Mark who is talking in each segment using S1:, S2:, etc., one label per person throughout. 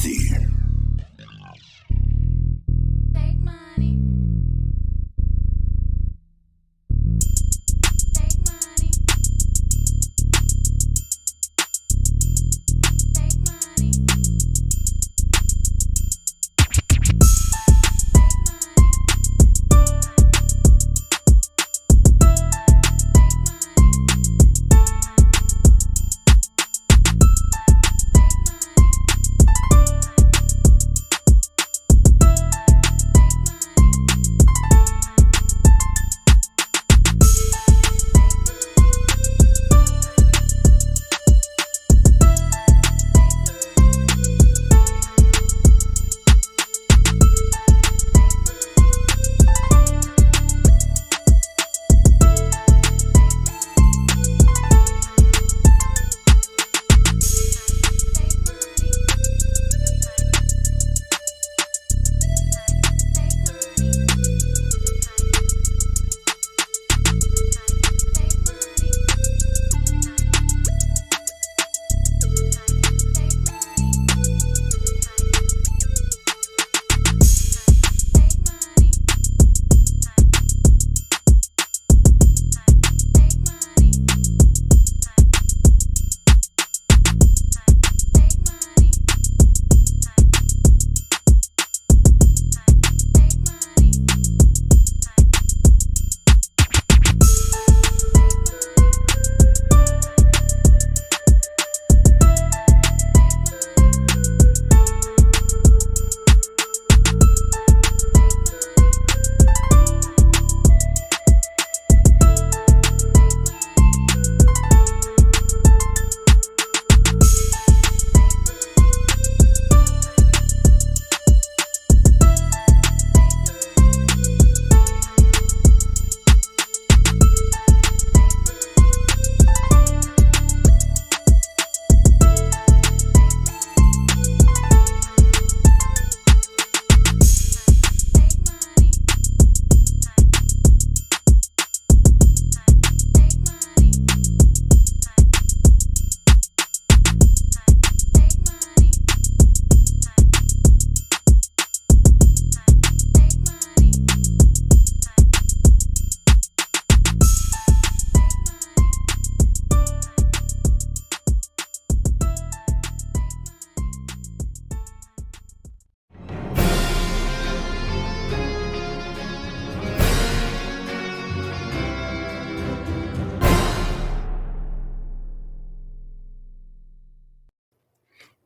S1: worthy.
S2: Take money. Take money. Take money.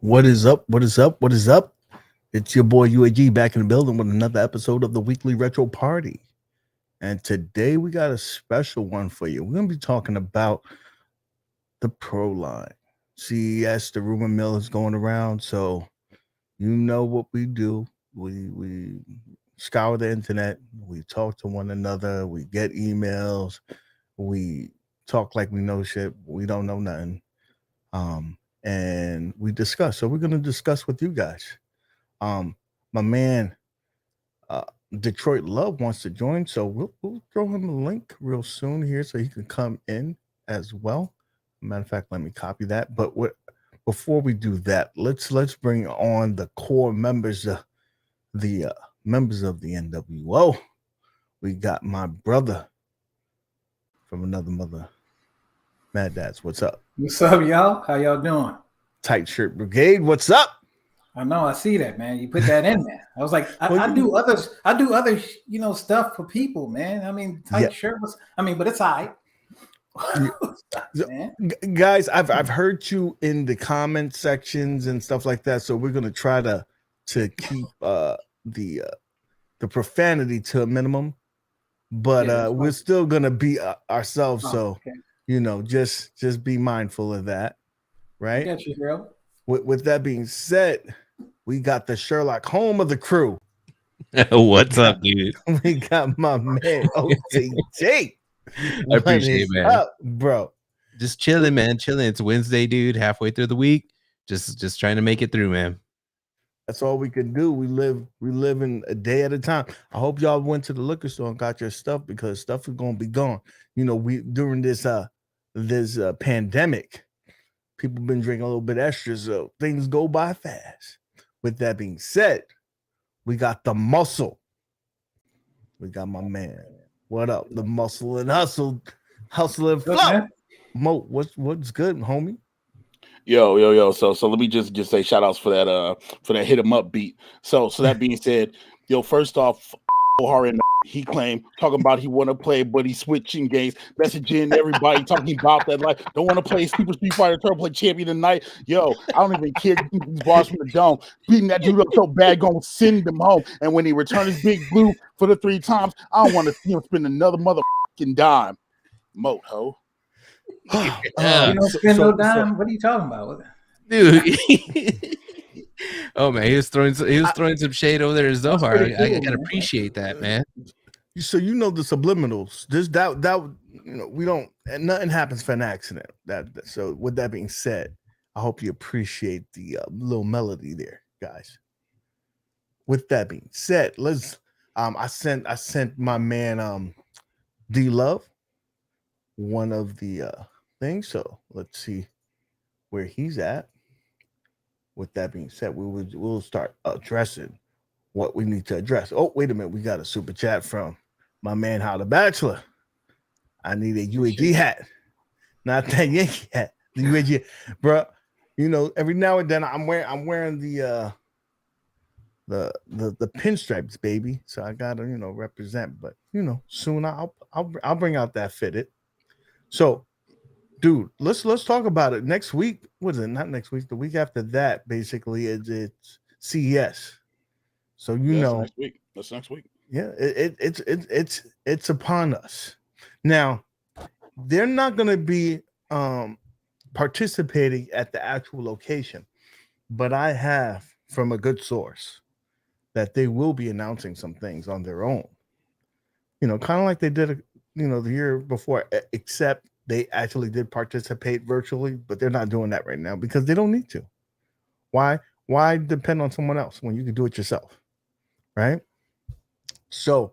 S3: What is up? What is up? What is up? It's your boy UAG back in the building with another episode of the weekly retro party. And today we got a special one for you. We're going to be talking about the Proline. CES, the rumor mill is going around. So you know what we do. We scour the internet. We talk to one another. We get emails. We talk like we know shit. We don't know nothing. And we discuss. So we're going to discuss with you guys. My man, Detroit Love wants to join, so we'll throw him a link real soon here so he can come in as well. Matter of fact, let me copy that. But before we do that, let's bring on the core members, the members of the NWO. We got my brother from another mother, Maddads. What's up?
S4: What's up, y'all? How y'all doing?
S3: Tight Shirt Brigade. What's up?
S4: I know, I see that, man. You put that in there. I was like, I do other, stuff for people, man. I mean, tight shirt was, but it's all right.
S3: Guys, I've heard you in the comment sections and stuff like that, so we're gonna try to keep the profanity to a minimum, but we're still gonna be ourselves. Just be mindful of that, right?
S4: I got you, bro.
S3: With that being said, we got the Sherlock Holmes of the crew.
S5: What's up, dude?
S3: We got my man OTJ.
S5: I appreciate it, man.
S3: Up, bro?
S5: Just chilling, man. Chilling. It's Wednesday, dude. Halfway through the week. Just trying to make it through, man.
S3: That's all we can do. We live in a day at a time. I hope y'all went to the liquor store and got your stuff, because stuff is gonna be gone. You know, we during this pandemic, people been drinking a little bit extra, so things go by fast. With that being said, we got the muscle. We got my man. What up? The muscle and hustle and
S4: Good,
S3: flow.
S4: man.
S3: Mo, what's good, homie?
S1: Yo. So let me just say shout outs for that hit 'em up beat. So that being said, first off, hard he claimed talking about he want to play, but he's switching games, messaging everybody talking about that like don't want to play Super Street Fighter Turbo play champion tonight. Yo, I don't even care these bars from the dome. Beating that dude up so bad, gonna send him home. And when he returns his big blue for the 3 times, I don't want to see him spend another motherfucking dime. Moat ho.
S4: You don't spend no dime. What are you talking about?
S5: Dude. Oh man, he was throwing some shade over there, Zohar.
S4: Pretty cool,
S5: I gotta
S4: man.
S5: appreciate that, man.
S3: So the subliminals. This that we don't, and nothing happens for an accident. So with that being said, I hope you appreciate the little melody there, guys. With that being said, let's I sent my man D Love one of the things. So let's see where he's at. With that being said, we'll start addressing what we need to address. Oh, wait a minute. We got a super chat from my man, How the Bachelor. I need a UAG hat. Not that Yankee hat. The UAG, bro. Every now and then I'm wearing the pinstripes, baby. So I gotta, represent. But soon I'll bring out that fitted. So, dude, let's talk about it. Next week, what is it? Not next week, the week after that, basically, it's CES. So
S1: That's next week.
S3: Yeah, it's upon us. Now, they're not gonna be participating at the actual location, but I have from a good source that they will be announcing some things on their own. Kind of like they did the year before, except they actually did participate virtually, but they're not doing that right now because they don't need to. Why depend on someone else when you can do it yourself, right? So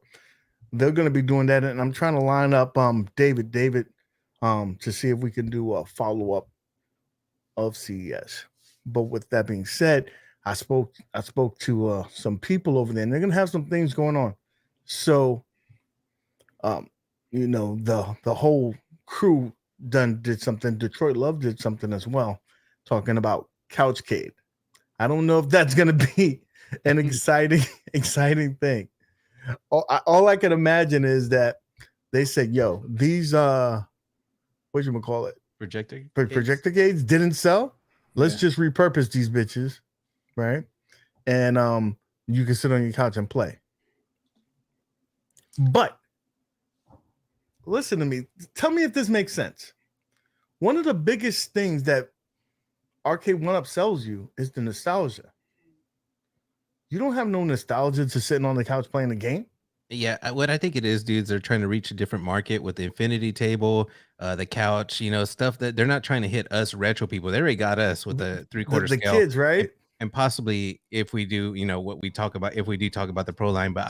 S3: they're going to be doing that, and I'm trying to line up David to see if we can do a follow-up of CES. But with that being said, I spoke to some people over there, and they're going to have some things going on. So the whole crew did something. Detroit Love did something as well, talking about Couchcade. I don't know if that's gonna be an exciting thing. All I can imagine is that they said, "Yo, these what you call it, projectors didn't sell. Let's just repurpose these bitches, right? And you can sit on your couch and play." But listen to me. Tell me if this makes sense. One of the biggest things that Arcade1up sells you is the nostalgia. You don't have no nostalgia to sitting on the couch playing the game.
S5: Yeah, what I think it is, dudes, they're trying to reach a different market with the infinity table, the couch, stuff that they're not trying to hit us retro people. They already got us with the 3/4
S3: the
S5: scale.
S3: kids, right?
S5: And possibly if we do, what we talk about, if we do talk about the Proline, but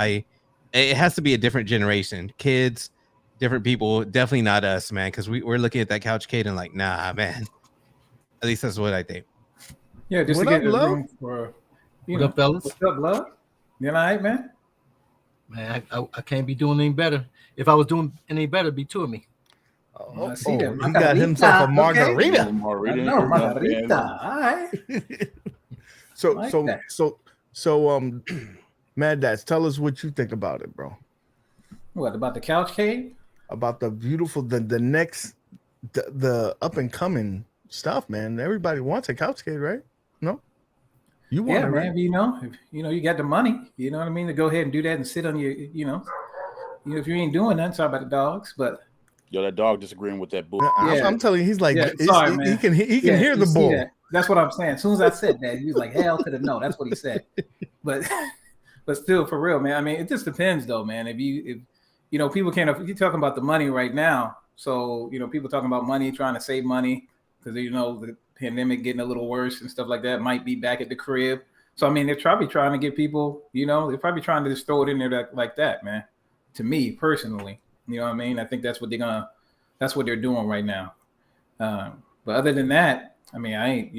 S5: it has to be a different generation, kids, different people, definitely not us, man, because we're looking at that Couchcade and like, nah, man. At least that's what I think.
S4: Yeah, just
S3: What
S4: to get
S3: up, Love?
S4: room for
S6: What up, fellas?
S4: What's up, Love? You all right, man?
S6: Man, I can't be doing any better. If I was doing any better, it'd be two of me.
S4: I see that.
S3: He got himself a margarita.
S4: Okay. Margarita. All right.
S3: So, Maddads, tell us what you think about it, bro.
S4: What about the Couchcade?
S3: About the beautiful, the next, the up and coming stuff, man. Everybody wants a Couchcade, right? No, you want
S4: Yeah,
S3: it,
S4: man.
S3: right?
S4: If you got the money, you know what I mean, to go ahead and do that and sit on your, if you ain't doing nothing, sorry about the dogs, but
S1: Yo, that dog disagreeing with that bull.
S3: Yeah, I'm telling you, he's like,
S4: sorry, man.
S3: he can hear the bull.
S4: That. That's what I'm saying. As soon as I said that, he was like, hell to the no. That's what he said. But still, for real, man. I mean, it just depends, though, man. If people can't, if you're talking about the money right now, so people talking about money, trying to save money because the pandemic getting a little worse and stuff like that, might be back at the crib. So I mean, they're probably trying to get people, they're probably trying to just throw it in there like that, man. To me personally, you know what I mean? I think that's what they're doing right now. But other than that, I mean, I ain't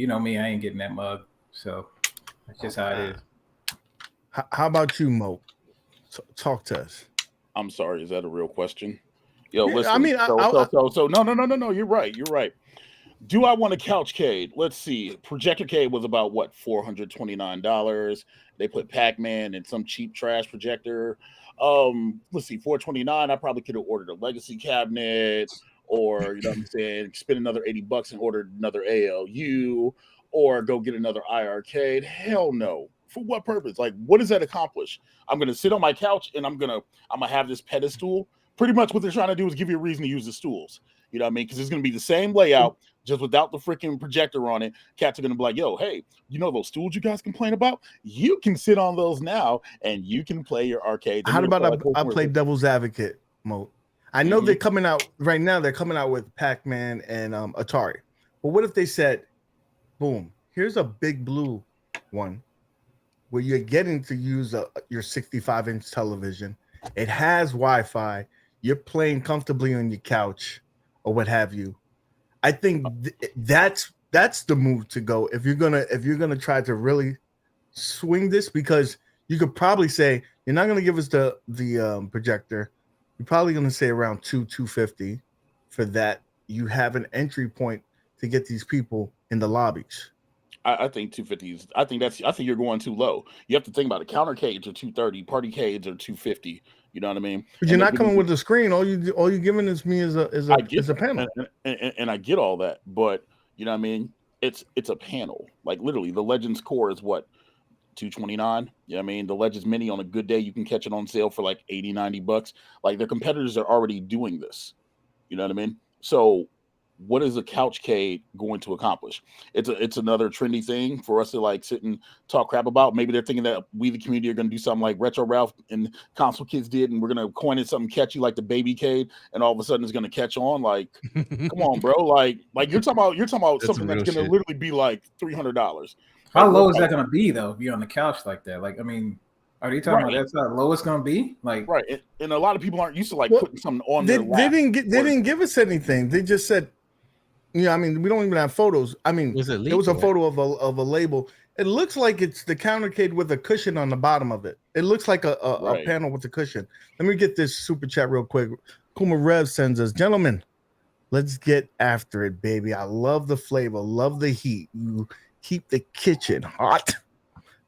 S4: getting that mug. So That's just how it is.
S3: How about you, Mo? Talk to us.
S1: I'm sorry, is that a real question? Yo,
S3: Yeah,
S1: listen.
S3: I mean,
S1: So no. You're right. Do I want a couchcade? Let's see. Projectorcade was about what, $429. They put Pac-Man and some cheap trash projector. Let's see, $429. I probably could have ordered a legacy cabinet, or you know what I'm saying, spend another $80 and order another ALU, or go get another iArcade. Hell no. For what purpose? Like, what does that accomplish? I'm gonna sit on my couch and I'm gonna have this pedestal. Pretty much what they're trying to do is give you a reason to use the stools. You know what I mean? Because it's gonna be the same layout, just without the freaking projector on it. Cats are gonna be like, yo, hey, you know those stools you guys complain about? You can sit on those now and you can play your arcade.
S3: How about I play devil's advocate, Mo? I know they're coming out right now. They're coming out with Pac-Man and Atari. But what if they said, boom, here's a big blue one where you're getting to use your 65-inch television. It has Wi-Fi. You're playing comfortably on your couch or what have you. I think that's the move to go if you're gonna try to really swing this, because you could probably say you're not gonna give us the projector. You're probably gonna say around $250 for that. You have an entry point to get these people in the lobbies.
S1: I think 250 is. I think you're going too low. You have to think about it. Counter cades are 230. Party cades are 250. You know what I mean?
S3: But you're not coming with the screen. All you giving is me is a panel.
S1: And I get all that, but you know what I mean? It's a panel. Like literally, the Legends Core is what, $229. You know what I mean? The Legends Mini on a good day you can catch it on sale for like $80-$90. Like their competitors are already doing this. You know what I mean? So what is a couchcade going to accomplish? It's another trendy thing for us to like sit and talk crap about. Maybe they're thinking that we, the community, are going to do something like Retro Ralph and Console Kids did, and we're going to coin it something catchy like the baby cade, and all of a sudden it's going to catch on. Like, come on, bro. Like you're talking about something that's going to literally be like $300.
S4: How low is that going to be though? If you're on the couch like that, like I mean. Are you talking about that's how low it's gonna be? Like
S1: right, and a lot of people aren't used to like putting something on their lap.
S3: They didn't give us anything. They just said, I mean, we don't even have photos. I mean, it was a photo of a label. It looks like it's the countercade with a cushion on the bottom of it. It looks like a panel with a cushion. Let me get this super chat real quick. Kuma Rev sends us, gentlemen, let's get after it, baby. I love the flavor, love the heat. You keep the kitchen hot.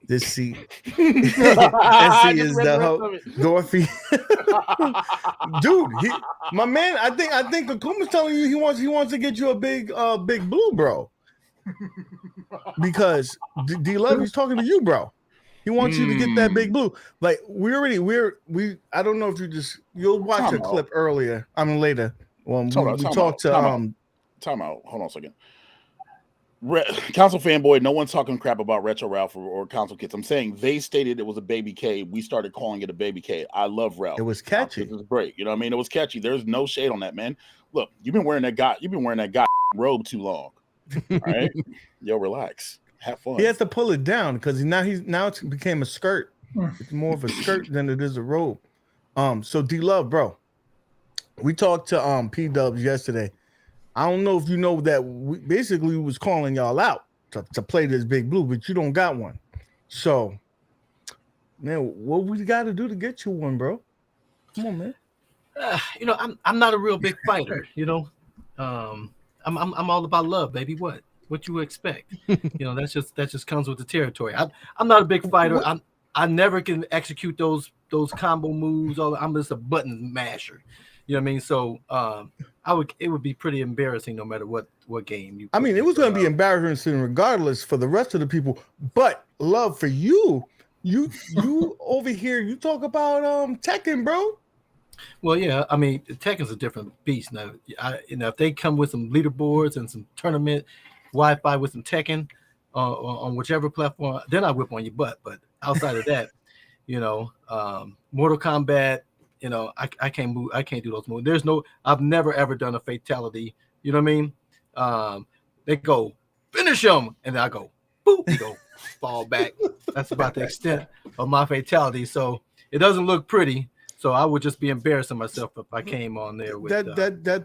S3: This seat is the Dorothy. Dude, my man, I think Akuma's telling you he wants to get you a big blue, bro. Because D Love, he's talking to you, bro. He wants you to get that big blue. Like we I don't know if you'll watch a clip earlier. I mean later. Well, we talked to
S1: time out. Hold on a second. Console fanboy, no one's talking crap about Retro Ralph or Console Kids. I'm saying they stated it was a baby K. We started calling it a baby K. I love Ralph.
S3: It was catchy.
S1: It was great. You know what I mean? It was catchy. There's no shade on that, man. Look, you've been wearing that robe too long. All right, yo, relax. Have fun.
S3: He has to pull it down because now it became a skirt. It's more of a skirt than it is a robe. So D Love, bro, we talked to P Dubs yesterday. I don't know if you know that we basically was calling y'all out to play this big blue, but you don't got one. So, man, what we got to do to get you one, bro? Come on, man.
S6: I'm not a real big fighter. I'm all about love, baby. What you expect? That just comes with the territory. I'm not a big fighter. I never can execute those combo moves. I'm just a button masher. You know what I mean? So it would be pretty embarrassing no matter what game you.
S3: I mean, it was going to be embarrassing regardless for the rest of the people. But Love, for you over here, you talk about Tekken, bro.
S6: Well, yeah, I mean, Tekken's a different beast now. If they come with some leaderboards and some tournament Wi-Fi with some Tekken on whichever platform, then I whip on your butt. But outside of that, Mortal Kombat. I can't move. I can't do those moves. I've never ever done a fatality. You know what I mean? They go finish him, and then I go boop. You go fall back. That's about the extent of my fatality. So it doesn't look pretty. So I would just be embarrassing myself if I came on there with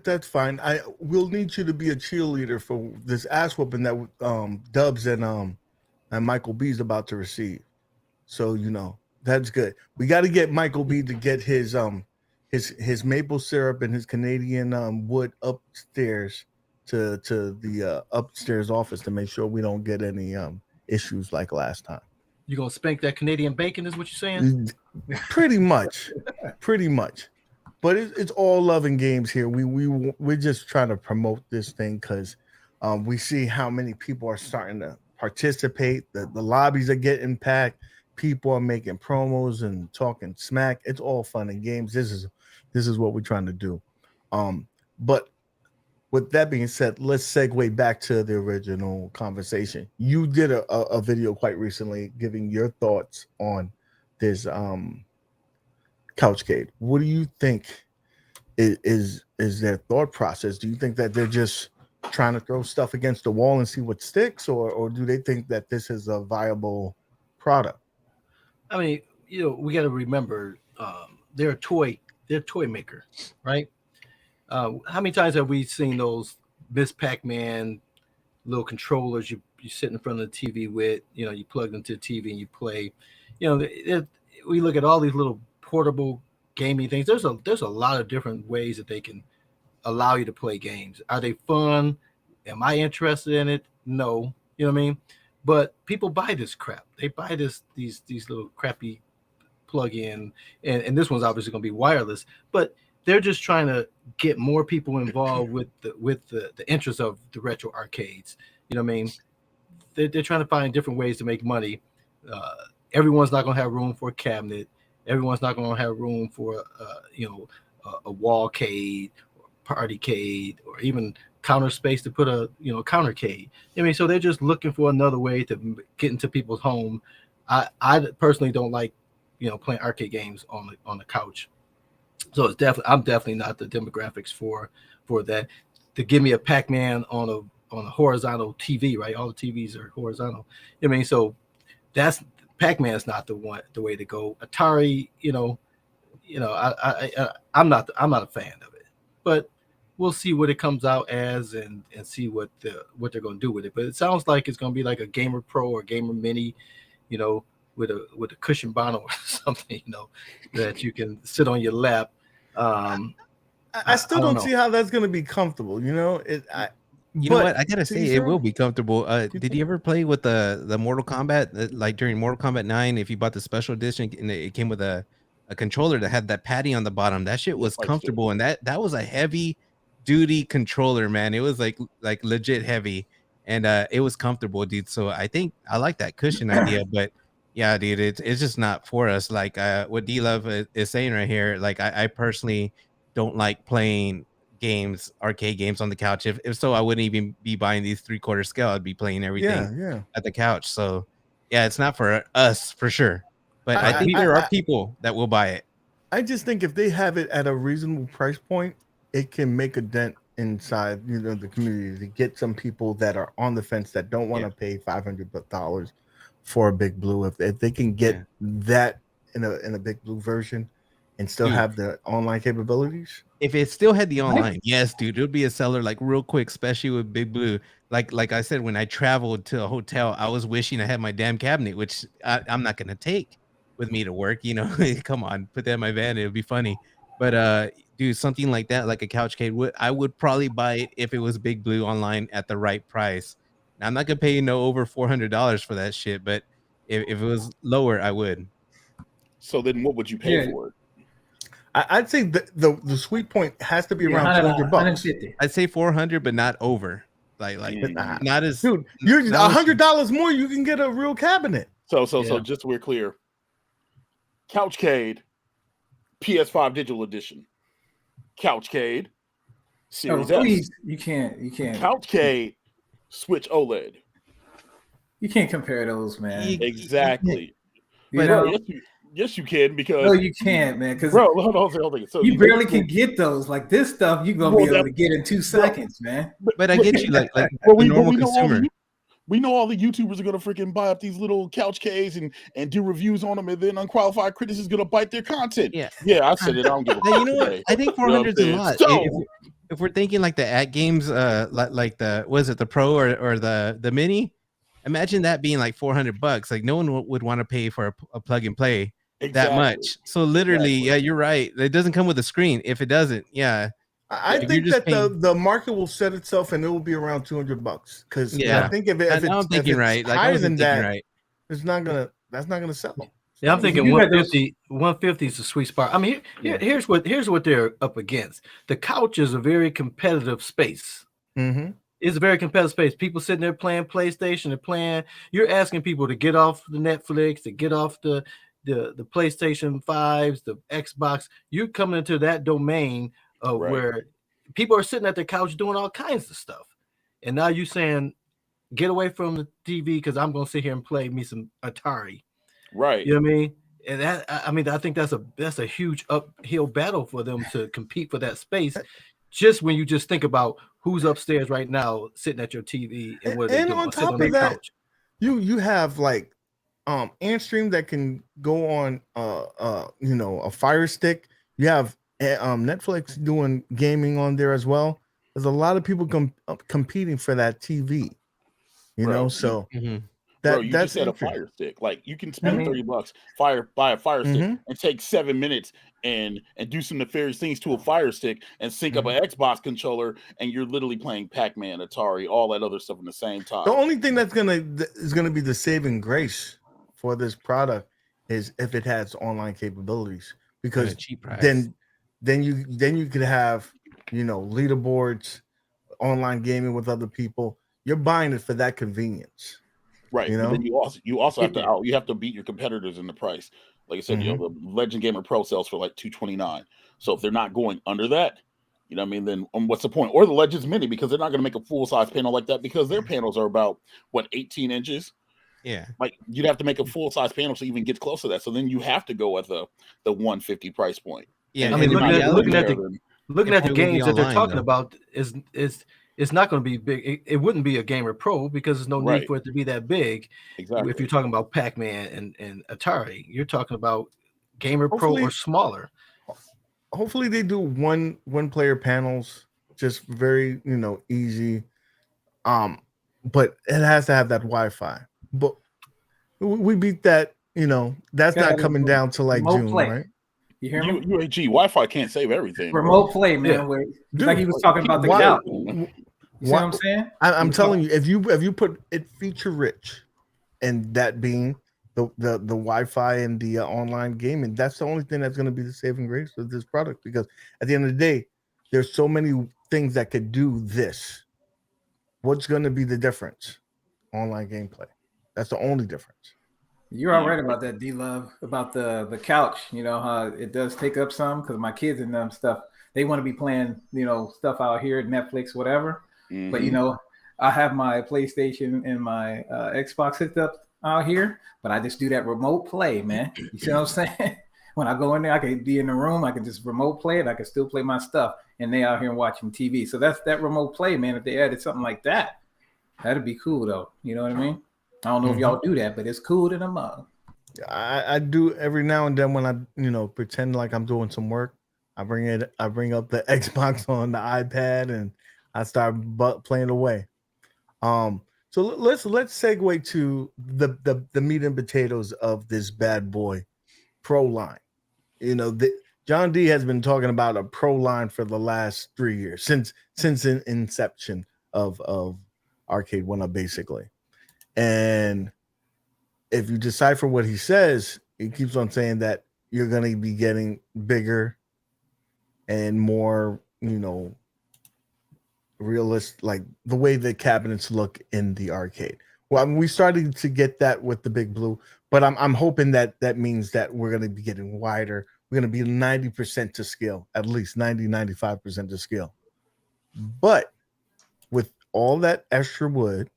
S3: that's fine. I will need you to be a cheerleader for this ass whooping that Dubs and and Michael B's about to receive. So that's good. We got to get Michael B to get his maple syrup and his Canadian wood upstairs to the upstairs office to make sure we don't get any issues like last time.
S6: You gonna spank that Canadian bacon? Is what you're saying?
S3: Pretty much. But it's all love and games here. We're just trying to promote this thing because we see how many people are starting to participate. The lobbies are getting packed. People are making promos and talking smack. It's all fun and games. This is what we're trying to do. But with that being said, let's segue back to the original conversation. You did a video quite recently giving your thoughts on this Couchcade. What do you think is their thought process? Do you think that they're just trying to throw stuff against the wall and see what sticks, or do they think that this is a viable product?
S6: I mean, we got to remember they're a toy maker, right? How many times have we seen those Miss Pac-Man little controllers you sit in front of the TV with? You plug them to the TV and you play. We look at all these little portable gaming things. There's a lot of different ways that they can allow you to play games. Are they fun? Am I interested in it? No. You know what I mean? But people buy this crap. They buy these little crappy plug-in, and this one's obviously going to be wireless, but they're just trying to get more people involved with the interest of the retro arcades. You know what I mean? They're trying to find different ways to make money. Everyone's not going to have room for a cabinet. Everyone's not going to have room for a wallcade, or partycade, or even counter space to put a countercade. I mean, so they're just looking for another way to get into people's home. I personally don't like playing arcade games on the couch. So I'm definitely not the demographics for that. To give me a Pac-Man on a horizontal TV, right? All the TVs are horizontal. I mean, so that's Pac-Man's not the way to go. Atari, I'm not a fan of it, but we'll see what it comes out as and see what they're going to do with it. But it sounds like it's going to be like a Gamer Pro or Gamer Mini, with a cushion bottom or something, that you can sit on your lap.
S3: I still don't see how that's going to be comfortable.
S5: You know what? I gotta say, it will be comfortable. Did you ever play with the Mortal Kombat? Like during Mortal Kombat 9, if you bought the special edition, and it came with a controller that had that patty on the bottom, that shit was comfortable, and that was a heavy duty controller, man. It was like legit heavy, and it was comfortable, dude. So I think I like that cushion idea, but yeah, dude, it's just not for us. Like what D Love is saying right here. Like I personally don't like playing arcade games on the couch. If so, I wouldn't even be buying these 3/4 scale. I'd be playing everything at the couch. So yeah, it's not for us for sure. But I think there are people that will buy it.
S3: I just think if they have it at a reasonable price point, it can make a dent inside the community to get some people that are on the fence that don't want to pay $500 for a Big Blue. If they can get that in a Big Blue version and still have the online capabilities.
S5: If it still had the online, yes, dude, it would be a seller like real quick, especially with Big Blue. Like I said, when I traveled to a hotel, I was wishing I had my damn cabinet, which I'm not gonna take with me to work. Come on, put that in my van, it would be funny. But dude, something like that, like a Couchcade, I would probably buy it if it was Big Blue online at the right price. Now, I'm not gonna pay over $400 for that shit, but if it was lower, I would.
S1: So then, what would you pay for it?
S3: I'd say the sweet point has to be around $200.
S5: I'd say 400, but not over. Like not as
S3: dude. You're $100 more. You can get a real cabinet.
S1: So just so we're clear, Couchcade, PS5 Digital Edition, Couchcade, Series S.
S4: You can't.
S1: Couchcade, Switch OLED.
S4: You can't compare those, man.
S1: Exactly. Yes, you can, because
S4: no, you can't, man. Because
S1: hold on. So
S4: you barely can get those. Like this stuff, you're gonna be able to get in 2 seconds, man.
S5: But I get you, like the normal consumer.
S1: We know all the YouTubers are gonna freaking buy up these little Couchcades and do reviews on them, and then unqualified critics is gonna bite their content. Yeah, I said it. I don't give a fuck.
S5: You know what? I think 400 is a lot. So, if we're thinking like the at games, like the the Pro or the Mini. Imagine that being like $400. Like no one would want to pay for a plug and play that
S1: Exactly.
S5: much. So literally,
S1: Exactly.
S5: yeah, you're right. It doesn't come with a screen. If it doesn't, yeah,
S3: I
S5: If you're
S3: think
S5: just
S3: that the market will set itself and it will be around $200 because
S5: Yeah.
S3: I think if
S5: And now I'm
S3: it's
S5: thinking right. Like I
S3: higher
S5: wasn't
S3: than
S5: thinking
S3: that,
S5: right.
S3: that's not gonna sell.
S6: Yeah, I'm thinking
S4: You got those-
S6: 150 is the sweet spot. I mean, here's what they're up against. The couch is a very competitive space.
S3: Mm-hmm.
S6: It's a very competitive space. People sitting there playing PlayStation, they're playing. You're asking people to get off the Netflix, to get off the PlayStation 5s, the Xbox. You're coming into that domain of
S1: Right.
S6: where people are sitting at their couch doing all kinds of stuff. And now you're saying, get away from the TV because I'm gonna sit here and play me some Atari.
S1: Right.
S6: You know what I mean? And that, I mean, I think that's a huge uphill battle for them to compete for that space. Just when you just think about who's upstairs right now sitting at your TV and what they're
S3: And
S6: doing,
S3: on
S6: sitting
S3: top
S6: on
S3: of
S6: their
S3: that,
S6: couch.
S3: you have like Antstream that can go on a Fire Stick. You have Netflix doing gaming on there as well. There's a lot of people competing for that TV. You
S1: Bro,
S3: know,
S1: you-
S3: so
S5: Mhm.
S1: Bro, you
S3: that's
S1: just said a
S3: interesting.
S1: Fire Stick. Like you can spend
S4: mean-
S1: $30, buy a Fire Stick,
S3: Mhm.
S1: and take 7 minutes and do some nefarious things to a Fire Stick and sync up an Xbox controller, and you're literally playing Pac-Man, Atari, all that other stuff in the same time.
S3: The only thing is gonna be the saving grace for this product is if it has online capabilities,
S5: At
S3: because
S5: a cheap price.
S3: then you could have leaderboards, online gaming with other people. You're buying it for that convenience.
S1: Right.
S3: You
S1: But
S3: know?
S1: then you also have to beat your competitors in the price. Like I said, the Legend Gamer Pro sells for like $229. So if they're not going under that, you know what I mean, then what's the point? Or the Legends Mini, because they're not going to make a full size panel like that, because their panels are about 18 inches.
S5: Yeah.
S1: Like you'd have to make a full size panel to even get close to that. So then you have to go at the 150 price point.
S5: Yeah.
S1: And
S6: I mean,
S1: you're
S6: looking
S1: not
S6: at- looking at
S1: there,
S6: the-
S1: then-
S6: Looking at the
S5: It would be
S6: games that they're
S5: online,
S6: talking
S5: though.
S6: about is it's not going to be big. It wouldn't be a Gamer Pro because there's no
S1: Right.
S6: need for it to be that big.
S1: exactly.
S6: If you're talking about Pac-Man and Atari, you're talking about Gamer Pro
S3: Hopefully-
S6: or smaller.
S3: Hopefully they do one player panels, just very easy. But it has to have that Wi-Fi. But we beat that. That's
S4: Gotta
S3: not
S4: have
S3: coming
S4: a
S3: down to like
S4: remote
S3: June,
S4: play.
S3: right?
S4: You hear me?
S1: UAG Wi-Fi can't save everything. bro.
S4: Remote play, man.
S6: Yeah.
S4: Where,
S3: Dude,
S4: like he was talking about the
S3: why-
S4: couch. You see what I'm saying?
S3: I'm telling you, if you put it feature rich, and that being the Wi-Fi and the online gaming, that's the only thing that's going to be the saving grace of this product. Because at the end of the day, there's so many things that could do this. What's going to be the difference? Online gameplay. That's the only difference.
S4: You're all right about that, D-Love, about the couch. You know how it does take up some, because my kids and them stuff, they want to be playing, stuff out here, Netflix, whatever. But
S1: Mhm.
S4: I have my PlayStation and my Xbox hooked up out here, but I just do that remote play, man. You see what I'm saying? When I go in there, I can be in the room, I can just remote play it, I can still play my stuff, and they out here watching TV. So that's that remote play, man. If they added something like that, that'd be cool, though. You know what I mean? I don't know if y'all do that, but it's cool to the mug.
S3: I do every now and then when I pretend like I'm doing some work. I bring up the Xbox on the iPad and I start playing away. So let's segue to the meat and potatoes of this bad boy, Proline. John D has been talking about a Proline for the last 3 years, since the inception of Arcade1up, basically. And if you decipher what he says, he keeps on saying that you're going to be getting bigger and more, realist, like the way the cabinets look in the arcade. Well, I mean, we started to get that with the Big Blue, but I'm hoping that means that we're going to be getting wider. We're going to be 90% to scale, at least 95% to scale. But with all that extra wood,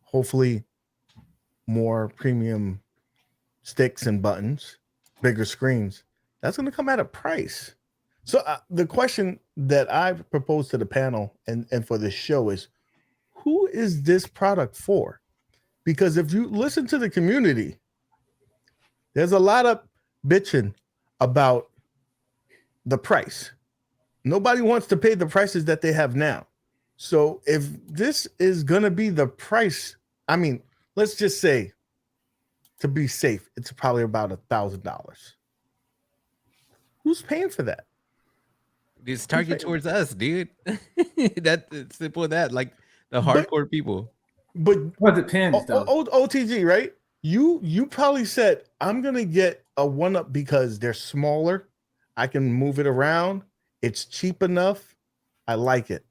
S3: hopefully more premium sticks and buttons, bigger screens, that's going to come at a price. So the question that I've proposed to the panel and for this show is, who is this product for? Because if you listen to the community, there's a lot of bitching about the price. Nobody wants to pay the prices that they have now. So if this is going to be the price I mean, let's just say, to be safe, it's probably about $1,000. Who's paying for that?
S5: It's targeted towards us, dude. That's simple as that. Like the
S3: But-
S5: hardcore people.
S3: But
S4: Well, it depends though.
S3: OTG, right? You probably said, I'm gonna get a 1-up because they're smaller. I can move it around. It's cheap enough. I like it.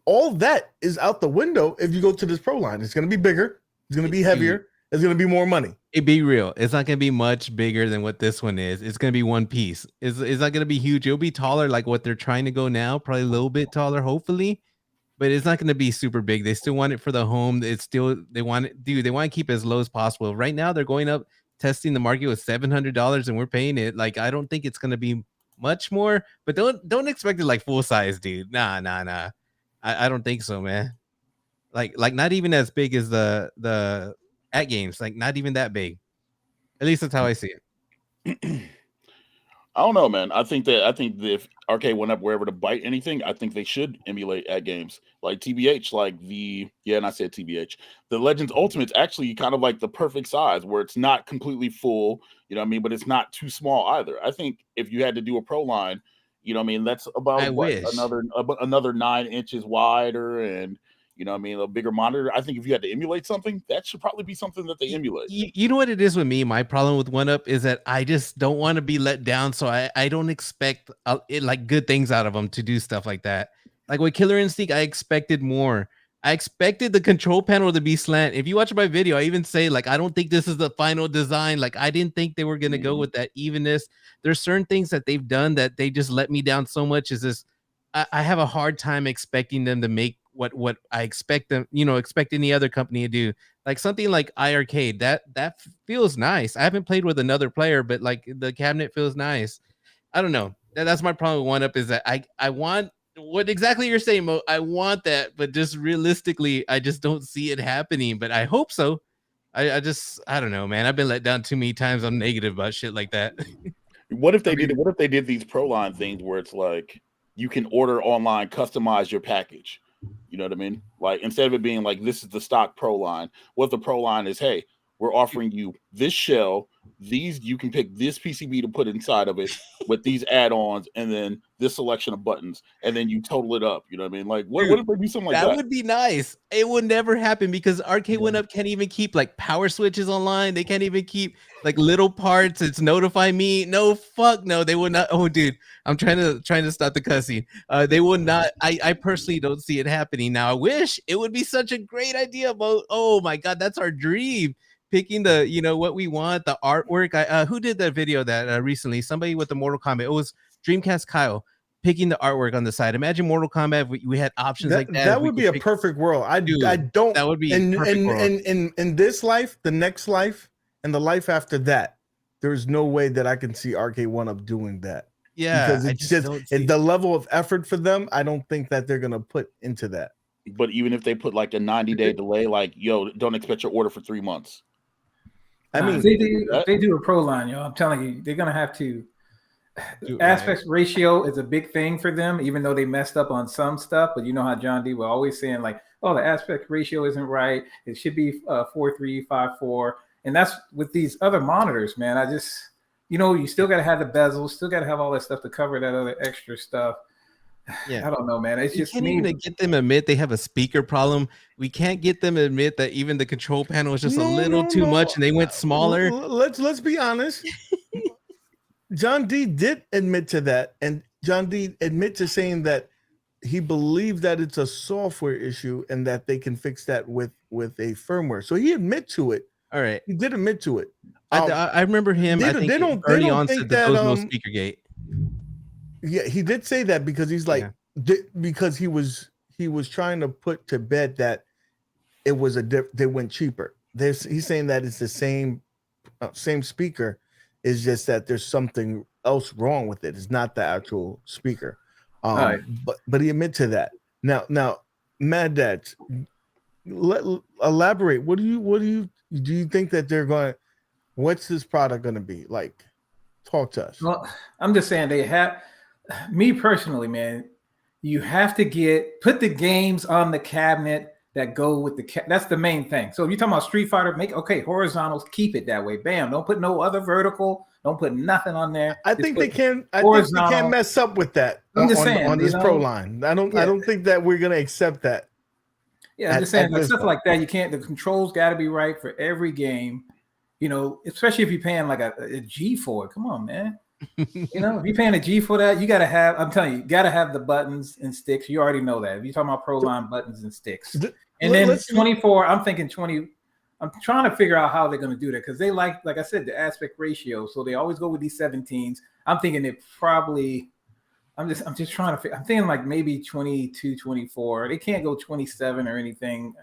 S3: All that is out the window if you go to this Proline. It's gonna be bigger. It's gonna be heavier. It's gonna be more money.
S5: It be real. It's not gonna be much bigger than what this one is. It's gonna be one piece. It's not gonna be huge. It'll be taller, like what they're trying to go now. Probably a little bit taller, hopefully. But it's not gonna be super big. They still want it for the home. It's still they want it, dude. They want to keep it as low as possible. Right now, they're going up, testing the market with $700, and we're paying it. Like I don't think it's gonna be much more. But don't expect it like full size, dude. Nah. I don't think so, man. Like not even as big as the at games. Like not even that big. At least that's how I see it.
S1: I don't know, man. I think that if Arcade1up were ever to bite anything, I think they should emulate at games like TBH, like and I said TBH. The Legends Ultimate's actually kind of like the perfect size where it's not completely full, you know what I mean, but it's not too small either. I think if you had to do a Pro Line, you know what I mean, that's about another 9 inches wider and you know what I mean, a bigger monitor. I think if you had to emulate something, that should probably be something that they emulate.
S5: You know what it is with me? My problem with 1UP is that I just don't want to be let down. So I don't expect like good things out of them to do stuff like that. Like with Killer Instinct, I expected more. I expected the control panel to be slant. If you watch my video, I even say like, I don't think this is the final design. Like I didn't think they were going to go with that evenness. There's certain things that they've done that they just let me down so much. Is this, I have a hard time expecting them to make what I expect them, expect any other company to do. Like something like iArcade, that feels nice. I haven't played with another player, but like the cabinet feels nice. I don't know. That's my problem with 1UP is that I want what exactly you're saying, Mo. I want that, but just realistically, I just don't see it happening. But I hope so. I don't know, man. I've been let down too many times. I'm negative about shit like that.
S1: What if they did these Proline things where it's like you can order online, customize your package? You know what I mean? Like instead of it being like this is the stock Proline, what the Proline is, hey, we're offering you this shell, you can pick this PCB to put inside of it with these add-ons, and then this selection of buttons, and then you total it up. You know what I mean? Like what if they do something like that?
S5: That would be nice. It would never happen because Arcade1up can't even keep like power switches online. They can't even keep like little parts. It's notify me. No, fuck no. They would not. Oh, dude, I'm trying to stop the cussing. They would not. I personally don't see it happening. Now I wish it would be such a great idea, but oh my god, that's our dream. Picking the, what we want, the artwork. Who did that video that recently? Somebody with the Mortal Kombat. It was Dreamcast Kyle picking the artwork on the side. Imagine Mortal Kombat. We had options like that.
S3: That would be a perfect world. I don't.
S5: That would be
S3: in this life, the next life, and the life after that. There's no way that I can see Arcade1up doing that.
S5: Yeah,
S3: because it's just the level of effort for them. I don't think that they're gonna put into that.
S1: But even if they put like a 90-day delay, like don't expect your order for 3 months.
S4: I mean, if they do a Proline, I'm telling you, they're gonna have to. Aspect ratio is a big thing for them, even though they messed up on some stuff. But you know how John D was always saying like, "Oh, the aspect ratio isn't right. It should be 4:3:5:4." And that's with these other monitors, man. I just, you still got to have the bezels, still got to have all that stuff to cover that other extra stuff. Yeah, I don't know, man. It's just
S5: can't even get them to admit they have a speaker problem. We can't get them to admit that even the control panel is just a little too much, and they went smaller.
S3: Let's be honest. John D did admit to that, and John D admit to saying that he believed that it's a software issue and that they can fix that with a firmware. So he admit to it.
S5: All right,
S3: he did admit to it.
S5: I remember him. They don't think that there was no speaker gate.
S3: Yeah, he did say that because he's like because he was trying to put to bed that it was they went cheaper. He's saying that it's the same speaker. It's just that there's something else wrong with it. It's not the actual speaker. But he admit to that. Now, Maddads, elaborate. What do you think that they're going? What's this product going to be like? Talk to us.
S4: Well, I'm just saying they have. Me personally, man, you have to put the games on the cabinet that go with that's the main thing. So if you're talking about Street Fighter, horizontals, keep it that way. Bam, don't put no other vertical, don't put nothing on there.
S3: I
S4: Just
S3: think
S4: put
S3: they can. I think they
S4: horizontal.
S3: can't mess up with that
S4: I'm just
S3: on
S4: saying,
S3: this
S4: you know?
S3: pro line. I don't think that we're gonna accept that.
S4: Yeah, I'm just saying, like,
S3: this
S4: stuff
S3: point.
S4: like that. You can't. The controls got to be right for every game. You know, especially if you're paying like a G for it. Come on, man. You know, if you're paying a G for that, you got to have. I'm telling you got to have the buttons and sticks. You already know that. If you're talking about Proline buttons and sticks, and then 24. I'm thinking 20. I'm trying to figure out how they're going to do that because they like I said, the aspect ratio. So they always go with these 17s. I'm thinking it probably. I'm just trying to. I'm thinking like maybe 22, 24. They can't go 27 or anything.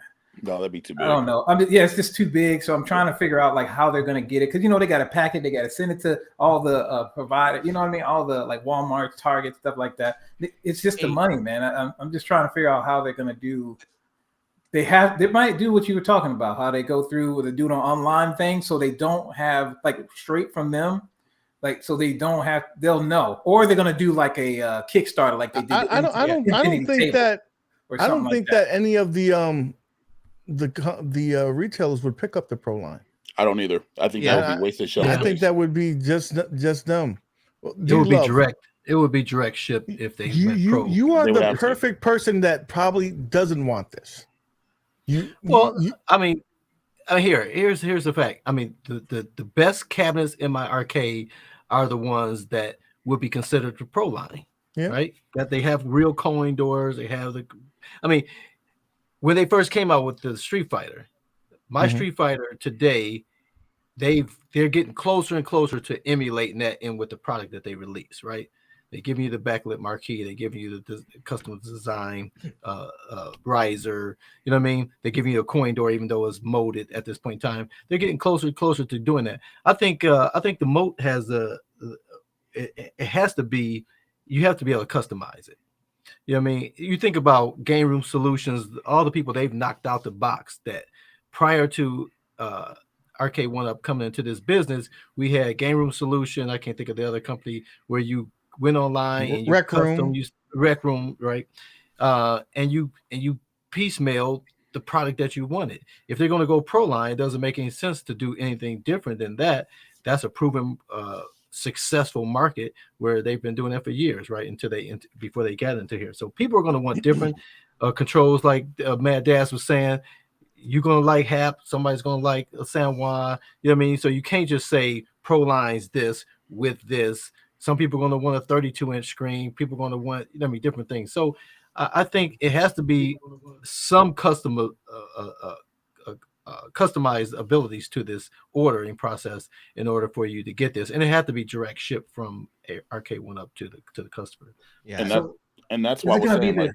S1: No, that'd be too big.
S4: I don't know. It's just too big. So I'm trying to figure out like how they're going to get it because they got to pack it. They got to send it to all the providers. You know what I mean? All the like Walmart, Target, stuff like that. It's just the money, man. I'm just trying to figure out how they're going to do. They might do what you were talking about. How they go through with do an online thing, so they don't have like straight from them. Like, so they don't have, they'll know, or they're gonna do like a Kickstarter, like they did.
S3: I don't think that any of the retailers would pick up the Pro line.
S1: I don't either. I think that would be wasted shelf
S3: I
S1: space.
S3: think that would be just them.
S6: It would be direct. It would be direct ship if they went pro.
S3: You are the perfect person that probably doesn't want this.
S6: I mean, here's the fact. I mean, the best cabinets in my arcade are the ones that would be considered the Pro line, right? That they have real coin doors. They have when they first came out with the Street Fighter, Street Fighter today, they're getting closer and closer to emulating that in with the product that they release, right? They give you the backlit marquee. They give you the custom design riser. You know what I mean? They give you a coin door, even though it's molded at this point in time. They're getting closer and closer to doing that. I think the MOAT has it has to be. You have to be able to customize it. You know what I mean? You think about Game Room Solutions, all the people they've knocked out the box that prior to Arcade1up coming into this business, we had Game Room Solution. I can't think of the other company where you went online and you Rec Room, right? And you piecemeal the product that you wanted. If they're going to go Pro line, it doesn't make any sense to do anything different than that. That's a proven successful market where they've been doing that for years, right? Before they got into here. So people are going to want different controls, like Maddads was saying. You're going to like HAP, somebody's going to like a San Juan. You know what I mean? So you can't just say Pro lines this with this. Some people are going to want a 32-inch screen. People are going to want, different things. So I think it has to be some customized abilities to this ordering process in order for you to get this, and it had to be direct ship from Arcade1up to the customer.
S5: Yeah,
S1: and that's why we're saying.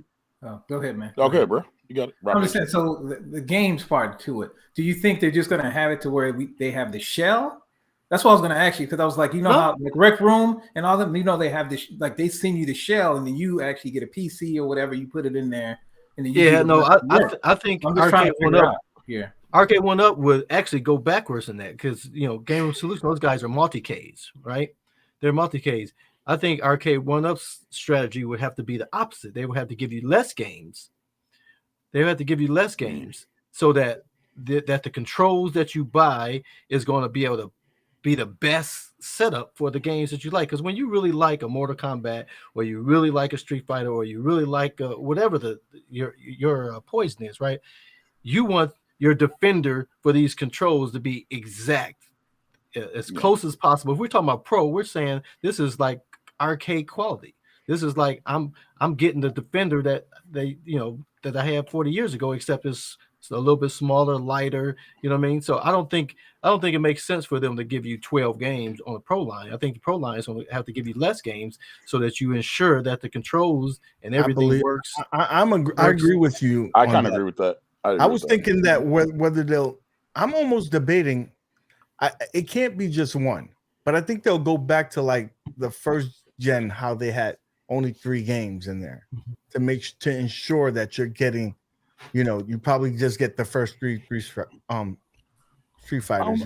S4: Go ahead, man.
S1: Okay, bro. You got it.
S4: I'm just saying. So the games part to it. Do you think they're just going to have it to where they have the shell? That's what I was going to ask you, because I was like, how like Rec Room and all them, they have this, like they send you the shell and then you actually get a PC or whatever, you put it in there. And then
S6: I think
S4: I'm just trying to figure out here.
S6: Arcade1up would actually go backwards in that because Game Room Solution, those guys are multi-Ks, right? They're multi-Ks. I think Arcade1up's strategy would have to be the opposite. They would have to give you less games. They would have to give you less games so that the controls that you buy is going to be able to be the best setup for the games that you like. Because when you really like a Mortal Kombat, or you really like a Street Fighter, or you really like whatever your poison is, right? You want your defender for these controls to be exact, as close as possible. If we're talking about pro, we're saying this is like arcade quality. This is like I'm getting the defender that that I had 40 years ago, except it's a little bit smaller, lighter. You know what I mean? So I don't think it makes sense for them to give you 12 games on the Pro line. I think the Pro line is going to have to give you less games so that you ensure that the controls and everything works.
S3: I agree with you.
S1: I kind of agree with that.
S3: I was thinking that whether they'll. I'm almost debating. It can't be just one, but I think they'll go back to like the first gen, how they had only 3 games in there to ensure that you're getting. You probably just get the first three Street Fighters.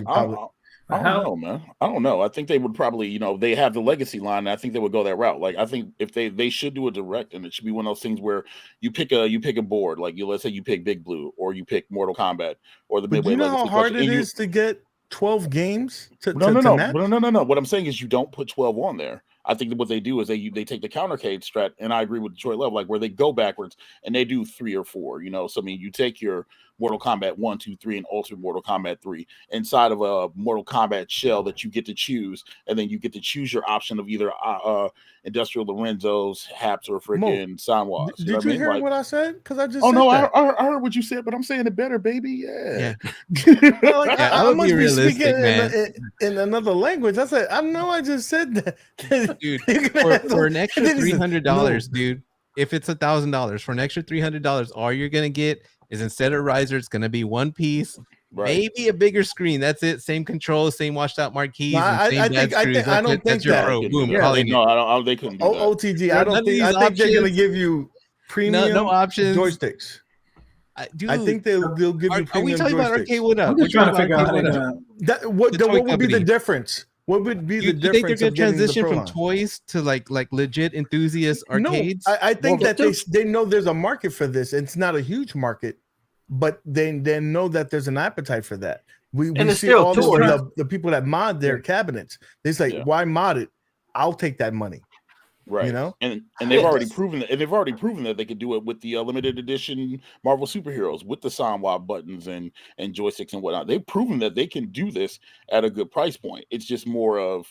S1: I don't know, man. I don't know. I think they would probably, they have the legacy line. And I think they would go that route. Like, I think if they should do a direct, and it should be one of those things where you pick a board. Like, let's say you pick Big Blue, or you pick Mortal Kombat, or the
S3: But
S1: Midway
S3: you know
S1: Legacy
S3: how hard
S1: Collection,
S3: it
S1: and
S3: is to get 12 games to
S1: no.
S3: match?
S1: No. What I'm saying is you don't put 12 on there. I think that what they do is they take the countercade strat, and I agree with Detroit Love, like where they go backwards and they do 3 or 4. So I mean, you take your Mortal Kombat 1, 2, 3, and Ultimate Mortal Kombat 3 inside of a Mortal Kombat shell that you get to choose, and then you get to choose your option of either Industrial Lorenzo's, Haps, or freaking Sanwas.
S3: Did you hear what I said? Because I just
S1: oh
S3: said
S1: no,
S3: that.
S1: I heard what you said, but I'm saying it better, baby. Yeah.
S3: I
S5: would
S3: must
S5: be
S3: be
S5: realistic,
S3: speaking
S5: man.
S3: in another language. I said, I know I just said that.
S5: Dude,
S3: You're
S5: for an extra
S3: and then he said,
S5: $300,
S3: no.
S5: dude. If it's $1,000 for an extra $300, all you're gonna get is, instead of riser, it's gonna be one piece, maybe a bigger screen. That's it. Same controls, same washed out marquees.
S3: No,
S5: and same
S3: I
S5: bad
S3: think I
S5: screws.
S3: don't think
S5: that's your
S3: that.
S5: pro. Boom.
S1: Yeah, no, I don't. They couldn't do that.
S3: OTG. I don't think. I think they're gonna give you premium
S5: no options.
S3: joysticks.
S5: Dude,
S3: I think they'll give you
S5: are we
S3: premium
S5: talking about
S3: joysticks.
S5: Arcade1up?
S4: I'm just trying to figure out how they're
S3: That what
S5: The toy
S3: would be the
S5: company.
S3: difference? What would be the
S5: You think they're
S3: difference?
S5: gonna
S3: of getting the
S5: transition
S3: Pro
S5: from
S3: line?
S5: toys to like legit enthusiast arcades?
S3: No, I think
S6: Well,
S3: that they know there's a market for this. It's not a huge market, but they know that there's an appetite for that. We
S6: it's
S3: see
S6: still
S3: all
S6: toys.
S3: the people that mod their cabinets. They say, why mod it? I'll take that money.
S1: Right. And they've already proven that, they could do it with the limited edition Marvel superheroes with the Sanwa buttons and joysticks and whatnot. They've proven that they can do this at a good price point. It's just more of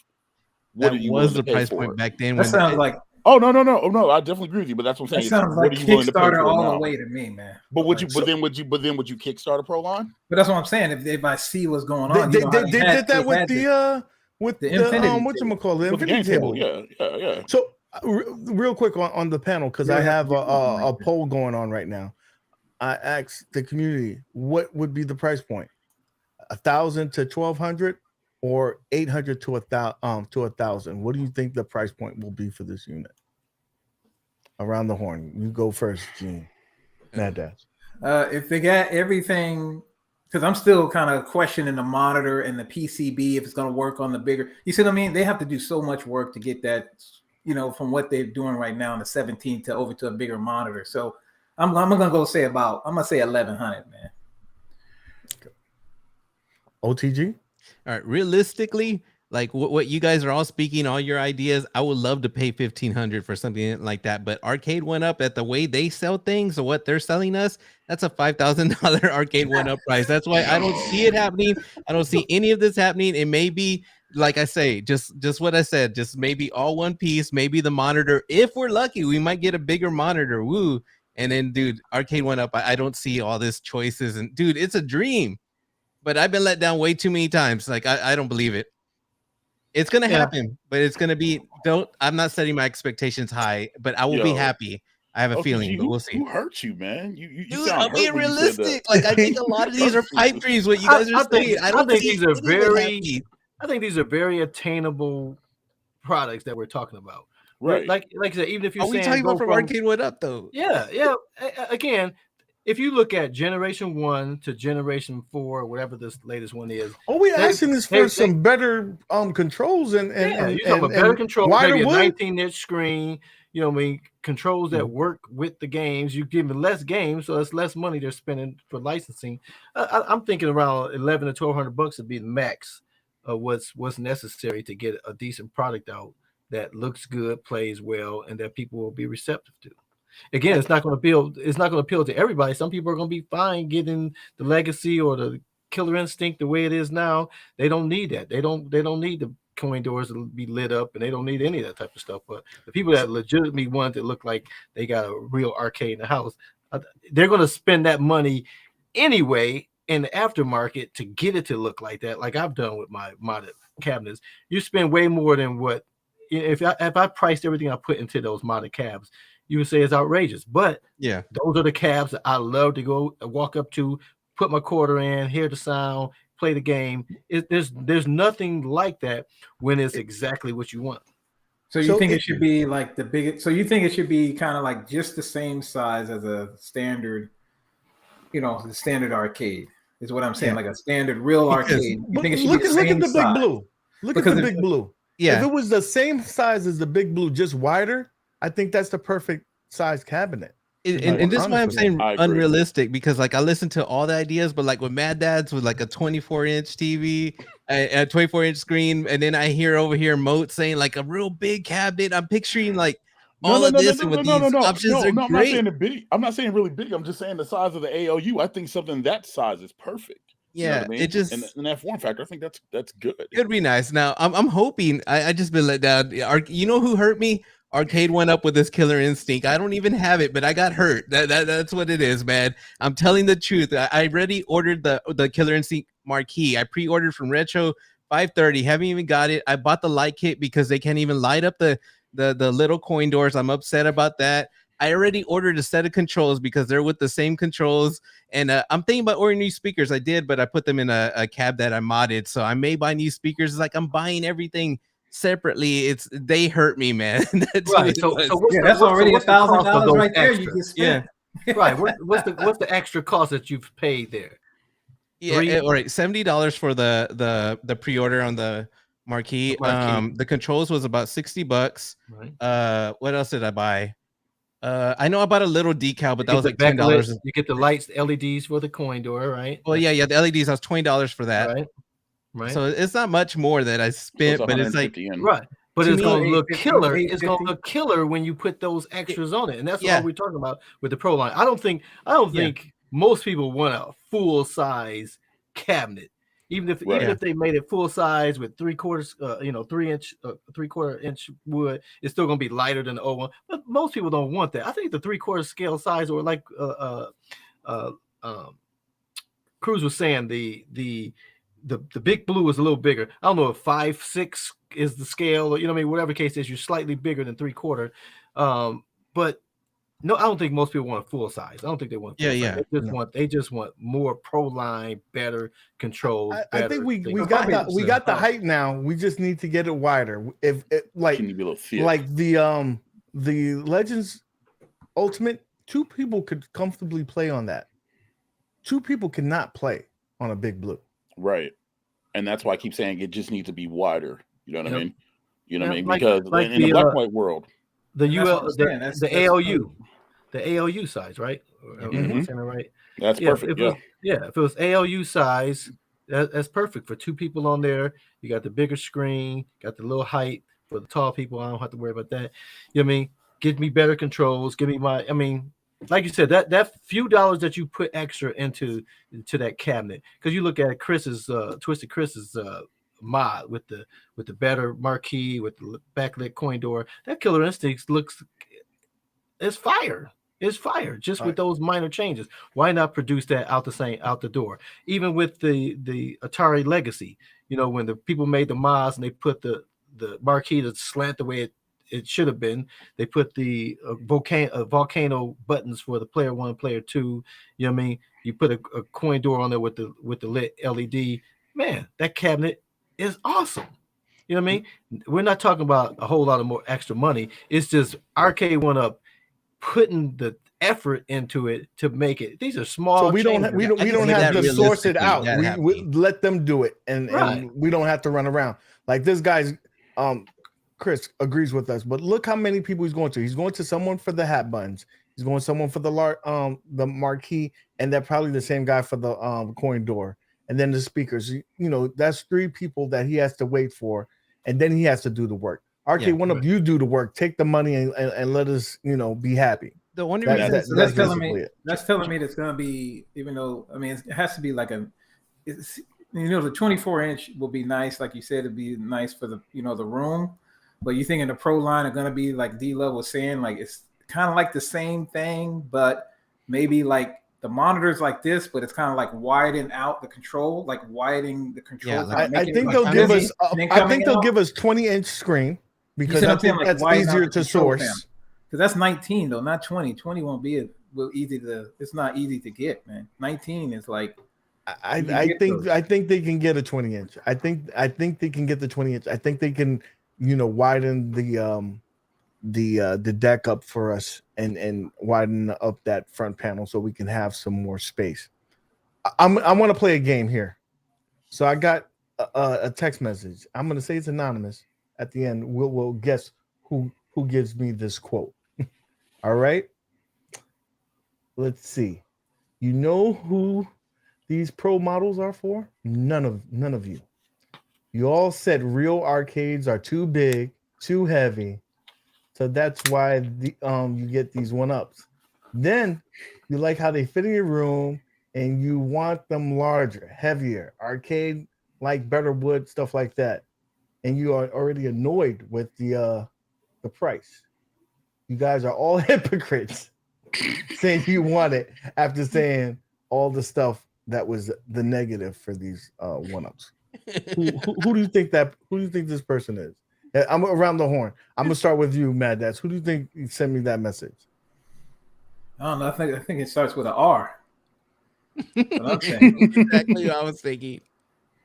S1: what
S5: that
S1: are you
S5: was
S1: willing
S5: the
S1: to pay
S5: price
S1: for
S5: point
S1: it?
S5: back then.
S4: That
S5: When
S4: sounds like
S1: Oh no, I definitely agree with you, but that's what I'm
S4: that
S1: saying.
S4: sounds like
S1: what are you willing to pay
S4: Kickstarter
S1: for
S4: all
S1: now?
S4: the way to me, man.
S1: But would you Kickstarter Proline?
S4: But that's what I'm saying. If I see what's going on,
S3: They did that with the
S4: Infinity
S3: whatchamacallit, the
S1: With the
S3: Infinity
S1: game
S3: table.
S1: Yeah.
S3: So real quick on the panel, because I have a poll going on right now. I asked the community what would be the price point, 1,000 to 1,200, or 800 to 1,000. What do you think the price point will be for this unit? Around the horn, you go first, Gene. Maddads.
S4: If they got everything, because I'm still kind of questioning the monitor and the PCB if it's going to work on the bigger. You see what I mean? They have to do so much work to get that, from what they're doing right now in the 17 to over to a bigger monitor. So I'm gonna say 1,100, man.
S3: OTG.
S5: All right, realistically, like what you guys are all speaking, all your ideas, I would love to pay $1,500 for something like that. But Arcade1up, at the way they sell things or what they're selling us, that's a $5,000 Arcade1up price. That's why I don't see it happening. I don't see any of this happening. It may be, like I say, just what I said, just maybe all one piece, maybe the monitor. If we're lucky, we might get a bigger monitor. Woo. And then, dude, Arcade1up, I don't see all this choices. And dude, it's a dream. But I've been let down way too many times. Like, I don't believe it. It's gonna happen, but it's gonna be. I'm not setting my expectations high, but I will be happy. I have a feeling, but we'll see.
S1: Who hurt you, man? You
S5: Dude,
S1: sound
S5: I'm being
S1: hurt when you said that.
S5: realistic. Like, I think a lot of these are pipe dreams. What you guys are saying, I don't
S6: think
S5: see
S6: these are
S5: anyone happy.
S6: I think these are very attainable products that we're talking about.
S1: Right.
S6: Like I said, even if you're
S5: Are we
S6: saying
S5: talking about from Arcade1up though?
S6: Yeah. Again, if you look at Generation 1 to Generation 4, whatever this latest one is,
S3: we asking this for some better controls and
S6: you talk about better controls, maybe a
S3: wood.
S6: 19-inch screen. Controls that work with the games. You give them less games, so it's less money they're spending for licensing. I'm thinking around $1,100 to $1,200 would be the max of what's necessary to get a decent product out that looks good, plays well, and that people will be receptive to. Again, it's not going to appeal to everybody. Some people are going to be fine getting the Legacy or the Killer Instinct the way it is now. They don't need that. They don't need the coin doors to be lit up, and they don't need any of that type of stuff. But the people that legitimately want to look like they got a real arcade in the house, they're going to spend that money anyway in the aftermarket to get it to look like that. Like I've done with my modded cabinets. You spend way more than what if I priced everything I put into those modded cabs. You would say it's outrageous, but
S5: yeah,
S6: those are the cabs that I love to go walk up to, put my quarter in, hear the sound, play the game. There's nothing like that when it's exactly what you want.
S4: So you think it should be like the biggest? So you think it should be kind of like just the same size as a standard, the standard arcade? Is what I'm saying,
S5: Yeah.
S4: like a standard real
S5: Because-
S4: arcade. You
S3: But
S4: think it should
S3: look
S4: be
S3: at
S4: the same
S3: the big
S4: size.
S3: blue. Look
S4: Because
S3: at the
S4: if-
S3: big blue.
S5: Yeah.
S3: If it was the same size as the big blue, just wider, I think that's the perfect size cabinet.
S5: And this is why I'm
S3: honest with
S5: saying
S1: I agree.
S5: unrealistic, because like I listen to all the ideas, but like with Maddads with like a 24-inch TV, a 24-inch screen, and then I hear over here MOAT saying like a real big cabinet. I'm picturing like all of this, and with these options are
S1: I'm not
S5: great.
S1: saying the big. I'm not saying really big. I'm just saying the size of the ALU. I think something that size is perfect. You know
S5: Yeah,
S1: what I mean?
S5: it just
S1: in that form factor, I think that's good.
S5: could be nice. Now I'm hoping. I just been let down. You know who hurt me? Arcade1up with this Killer Instinct. I don't even have it, but I got hurt. That's what it is, man. I'm telling the truth. I already ordered the Killer Instinct marquee. I pre-ordered from Retro 530. Haven't even got it. I bought the light kit because they can't even light up the little coin doors. I'm upset about that. I already ordered a set of controls because they're with the same controls. And I'm thinking about ordering new speakers. I did, but I put them in a cab that I modded. So I may buy new speakers. It's like I'm buying everything separately. They hurt me, man. That's what
S6: Right.
S5: it
S6: So
S5: was.
S6: what's
S4: Yeah,
S6: the-
S4: that's
S6: what's the-
S4: already
S6: what's the cost of
S4: $1,000
S6: those
S4: right there. You
S6: extras?
S4: just spent.
S6: Right. What's the extra cost that you've paid there?
S5: Yeah, all right. $70 for the pre-order on the marquee.
S6: The marquee.
S5: The controls was about $60.
S6: Right.
S5: What else did I buy? I know I bought a little decal, but that
S6: You
S5: was
S6: get
S5: like
S6: the
S5: $10.
S6: backlit, you get the lights, LEDs for the coin door, right?
S5: Well, yeah, the LEDs. I was $20 for that.
S6: Right. Right.
S5: So it's not much more that I
S1: So
S5: spent,
S1: it's
S5: but it's like
S1: 150 yen.
S6: Right. But
S5: To
S6: it's
S5: me,
S6: going to look
S4: 850,
S6: killer. It's going
S4: 850.
S6: to look killer when you put those extras on it. And that's
S5: Yeah.
S6: what we're talking about with the Proline. I don't
S5: Yeah.
S6: think most people want a full size cabinet. Even if
S1: Right.
S6: even if they made it full size with 3/4, 3-inch, 3/4-inch wood, it's still going to be lighter than the old one. But most people don't want that. I think the 3/4 scale size, or like Cruz was saying, the big blue is a little bigger. I don't know if 5/6 is the scale, or, you know what I mean, whatever case is, you're slightly bigger than 3/4. But no, I don't think most people want a full size. I don't think they want full
S5: Yeah,
S6: size.
S5: yeah.
S6: They just want more Proline, better controls.
S3: I think we
S6: things.
S3: got the height now. We just need to get it wider. If it, like
S1: Can you be a little thick?
S3: like the Legends Ultimate, 2 people could comfortably play on that. 2 people cannot play on a big blue.
S1: Right. And that's why I keep saying it just needs to be wider. You know what I
S6: Yep.
S1: mean? You know what I
S6: Yeah,
S1: mean?
S6: like-
S1: Because
S6: like
S1: in the
S6: the,
S1: black and white world,
S6: The
S4: And that's what
S6: UL,
S4: I'm saying. That's
S6: ALU, the ALU size, right? Am I
S1: Mhm.
S6: saying it right?
S1: that's
S6: Yeah,
S1: perfect.
S6: if it
S1: Yeah.
S6: was, if it was ALU size, that's perfect for 2 people on there. You got the bigger screen, got the little height for the tall people. I don't have to worry about that. You know what I mean? Give me better controls. Give me my. I mean, like you said, that few dollars that you put extra into that cabinet, because you look at Chris's Twisted Chris's mod with the better marquee, with the backlit coin door. That Killer Instincts looks, it's fire. It's fire just with those minor changes. Why not produce that out the door? Even with the Atari Legacy, when the people made the mods and they put the marquee to slant the way it should have been, they put the volcano buttons for the player 1, player 2. You know what I mean? You put a coin door on there with the lit LED. Man, that cabinet is awesome. You know what I mean? We're not talking about a whole lot of more extra money. It's just Arcade1up putting the effort into it to make it. These are small.
S3: So we don't
S6: changes.
S3: we don't
S5: I can see
S3: have
S5: that
S3: to source it
S5: realistically,
S3: out.
S5: that
S3: We
S5: happening.
S3: let them do it, and
S6: Right.
S3: we don't have to run around. Like this guy's Chris agrees with us, but look how many people he's going to. He's going to someone for the hat buttons. He's going to someone for the marquee, and they're probably the same guy for the coin door, and then the speakers. That's 3 people that he has to wait for, and then he has to do the work. Arcade1up, you do the work, take the money, and let us, be happy.
S5: The only
S3: That-
S5: reason
S3: that-
S4: So that's
S3: that's
S4: telling
S3: basically
S4: me
S3: it.
S4: that's telling me that's going to be, even though it has to be like the 24-inch will be nice, like you said, it'd be nice for the the room. But you thinking the Proline are going to be like D-Love was saying, like it's kind of like the same thing, but maybe like the monitors like this, but it's kind of like widening out the control, like widening the control.
S5: Yeah, like-
S3: I think they'll give us. I think they'll give us 20-inch screen because I think that's easier to source.
S4: Because that's 19 though, not 20. 20 won't be easy to. It's not easy to get, man. 19 is like.
S3: I think they can get a 20-inch. I think they can get the 20-inch. I think they can, widen the deck up for us and widen up that front panel so we can have some more space. I want to play a game here. So I got a text message. I'm gonna say it's anonymous. At the end, we'll guess who gives me this quote. All right. Let's see. You know who these pro models are for? None of you. You all said real arcades are too big, too heavy. So that's why you get these 1-ups. Then you like how they fit in your room and you want them larger, heavier, arcade like better wood, stuff like that. And you are already annoyed with the price. You guys are all hypocrites saying you want it after saying all the stuff that was the negative for these 1-ups. Who do you think this person is? I'm around the horn. I'm gonna start with you, Maddads. Who do you think sent me that message?
S4: I don't know. I think it starts with an R. What I'm saying.
S5: Exactly what I was thinking.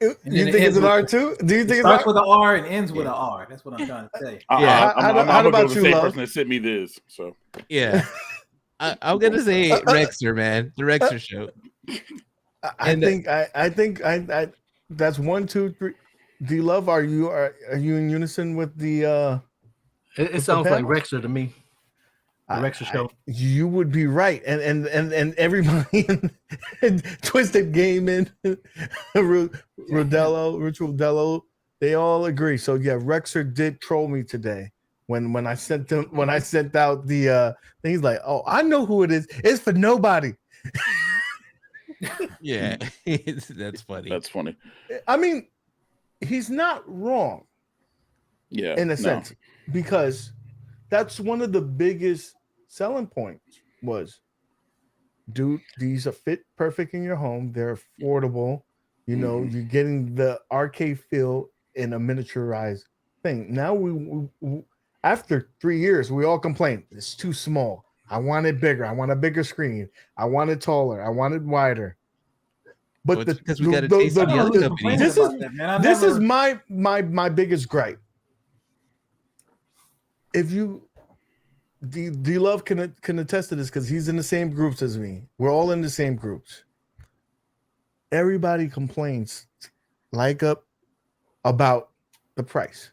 S3: You think it's an R too? Do you think
S4: It starts with an R and ends with an R? That's what I'm trying to say.
S5: Yeah.
S1: I'm
S3: about
S1: the
S3: you,
S1: same
S3: Love?
S1: person that sent me this. So
S5: Yeah. I'm gonna say Rexer, man. The Rexer show.
S3: I think that's 1, 2, 3. D-Love, are you in unison with the
S6: It sounds like
S3: panel?
S6: Rexer to me. The Rexer show.
S3: You would be right, and everybody in Twisted Gaming, Rich Rodello, they all agree. So yeah, Rexer did troll me today when I sent out the thing. He's like, oh, I know who it is. It's for nobody.
S5: Yeah, that's funny.
S1: that's funny.
S3: I mean, he's not wrong.
S1: Yeah,
S3: In a sense, because that's one of the biggest selling points was, dude, these are fit perfect in your home. They're affordable. You know, you're getting the arcade feel in a miniaturized thing. Now we after 3 years, we all complain it's too small. I want it bigger. I want a bigger screen. I want it taller. I want it wider. But
S5: Well, it's because we got a taste of the other companies.
S3: This is my biggest gripe. If you D-Love can attest to this because he's in the same groups as me. We're all in the same groups. Everybody complains about the price.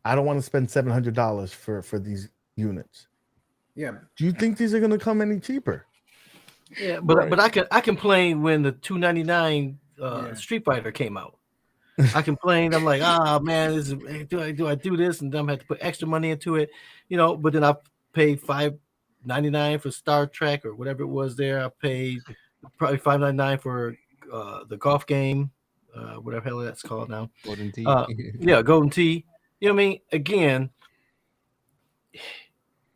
S3: I don't want to spend $700 for these units.
S4: Yeah.
S3: Do you think these are going to come any cheaper?
S6: Yeah, but I complained when the $299 Street Fighter came out. I complained. I'm like, man, do I do this and then I have to put extra money into it, But then I paid $5.99 for Star Trek or whatever it was. There, I paid probably $5.99 for the golf game, whatever hell that's called now.
S5: Golden Tee.
S6: Yeah, Golden Tee. You know what I mean? Again,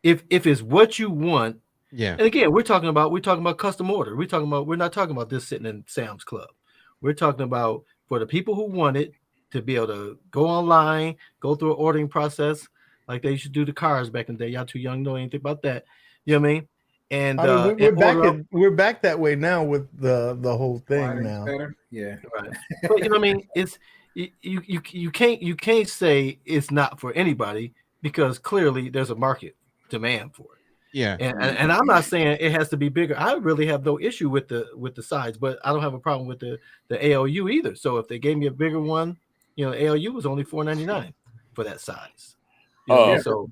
S6: if it's what you want,
S5: yeah.
S6: And again, we're talking about custom order. We're not talking about this sitting in Sam's Club. We're talking about for the people who want it to be able to go online, go through an ordering process like they used to do the cars back in the day. Y'all too young to know anything about that. You know what I mean? And
S3: we're back that way now with the whole thing now.
S4: Better. Yeah.
S6: Right. But you know what I mean? It's you can't say it's not for anybody because clearly there's a market demand for it.
S5: Yeah.
S6: And I'm not saying it has to be bigger. I really have no issue with the size, but I don't have a problem with the ALU either. So if they gave me a bigger one, ALU was only $4.99 for that size.
S4: So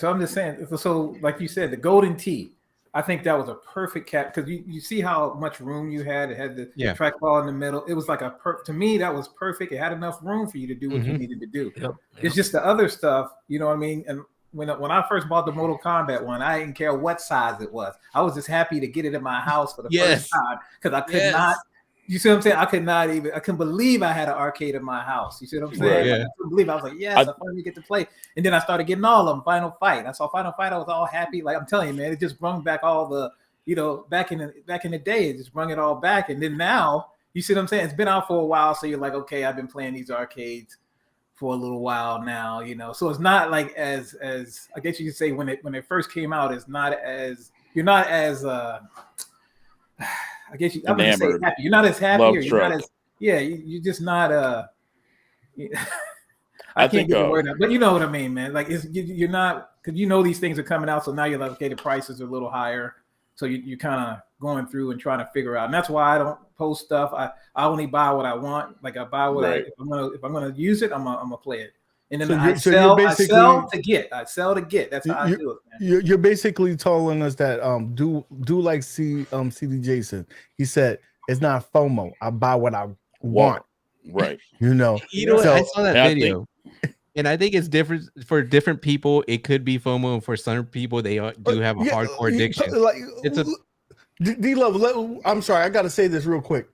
S4: I'm just saying. So like you said, the Golden Tee, I think that was a perfect cap because you see how much room you had. It had the trackball in the middle. It was like to me that was perfect. It had enough room for you to do what you needed to do. Yep. It's just the other stuff, you know what I mean? And when I first bought the Mortal Kombat one, I didn't care what size it was. I was just happy to get it in my house for the first time because I could not. You see what I'm saying? I couldn't believe I had an arcade in my house. You see what I'm saying?
S5: Right, yeah.
S4: I couldn't believe it. I was like, yes, I finally get to play. And then I started getting all of them. Final Fight. I saw Final Fight. I was all happy. Like I'm telling you, man, it just brought back all the, back in the day, it just brought it all back. And then now, you see what I'm saying? It's been out for a while. So you're like, okay, I've been playing these arcades for a little while now, so it's not like as I guess you could say when it first came out, it's not as you're not as I guess I'm gonna say happy. You're not as happy, or you're not as you're just not I can't get the word out, but you know what I mean, man. Like you're not because these things are coming out, so now you're like, okay, the prices are a little higher, so you kind of going through and trying to figure out. And that's why I don't post stuff. I only buy what I want. Like I buy what
S1: Right.
S4: if I'm gonna use it, I'm gonna play it. And then
S3: So
S4: I
S3: you're
S4: sell
S3: basically-
S4: I sell to get. That's how I do it, man.
S3: You're basically telling us that do like CD Jason. He said it's not FOMO. I buy what I want.
S1: Right.
S3: You know.
S5: You know what?
S3: So-
S5: I saw that
S1: And I
S5: video. And I think it's different for different people. It could be FOMO, and for some people, they do have a hardcore addiction.
S3: Like,
S5: It's a
S3: D-Love, I'm sorry, I got to say this real quick.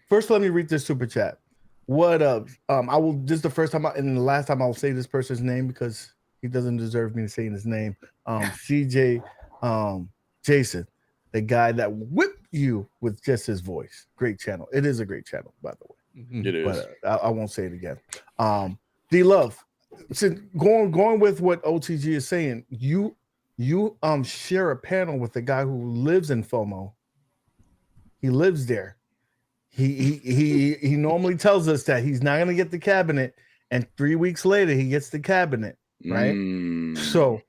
S3: First, let me read this super chat. What up? I will. This is the first time and the last time I'll say this person's name because he doesn't deserve me saying his name. CJ, Jason, the guy that whipped you with just his voice. Great channel. It is a great channel, by the way.
S1: It is.
S3: But I won't say it again. D-Love, since going with what OTG is saying, you share a panel with the guy who lives in FOMO. He lives there. He normally tells us that he's not going to get the cabinet, and 3 weeks later he gets the cabinet, right? So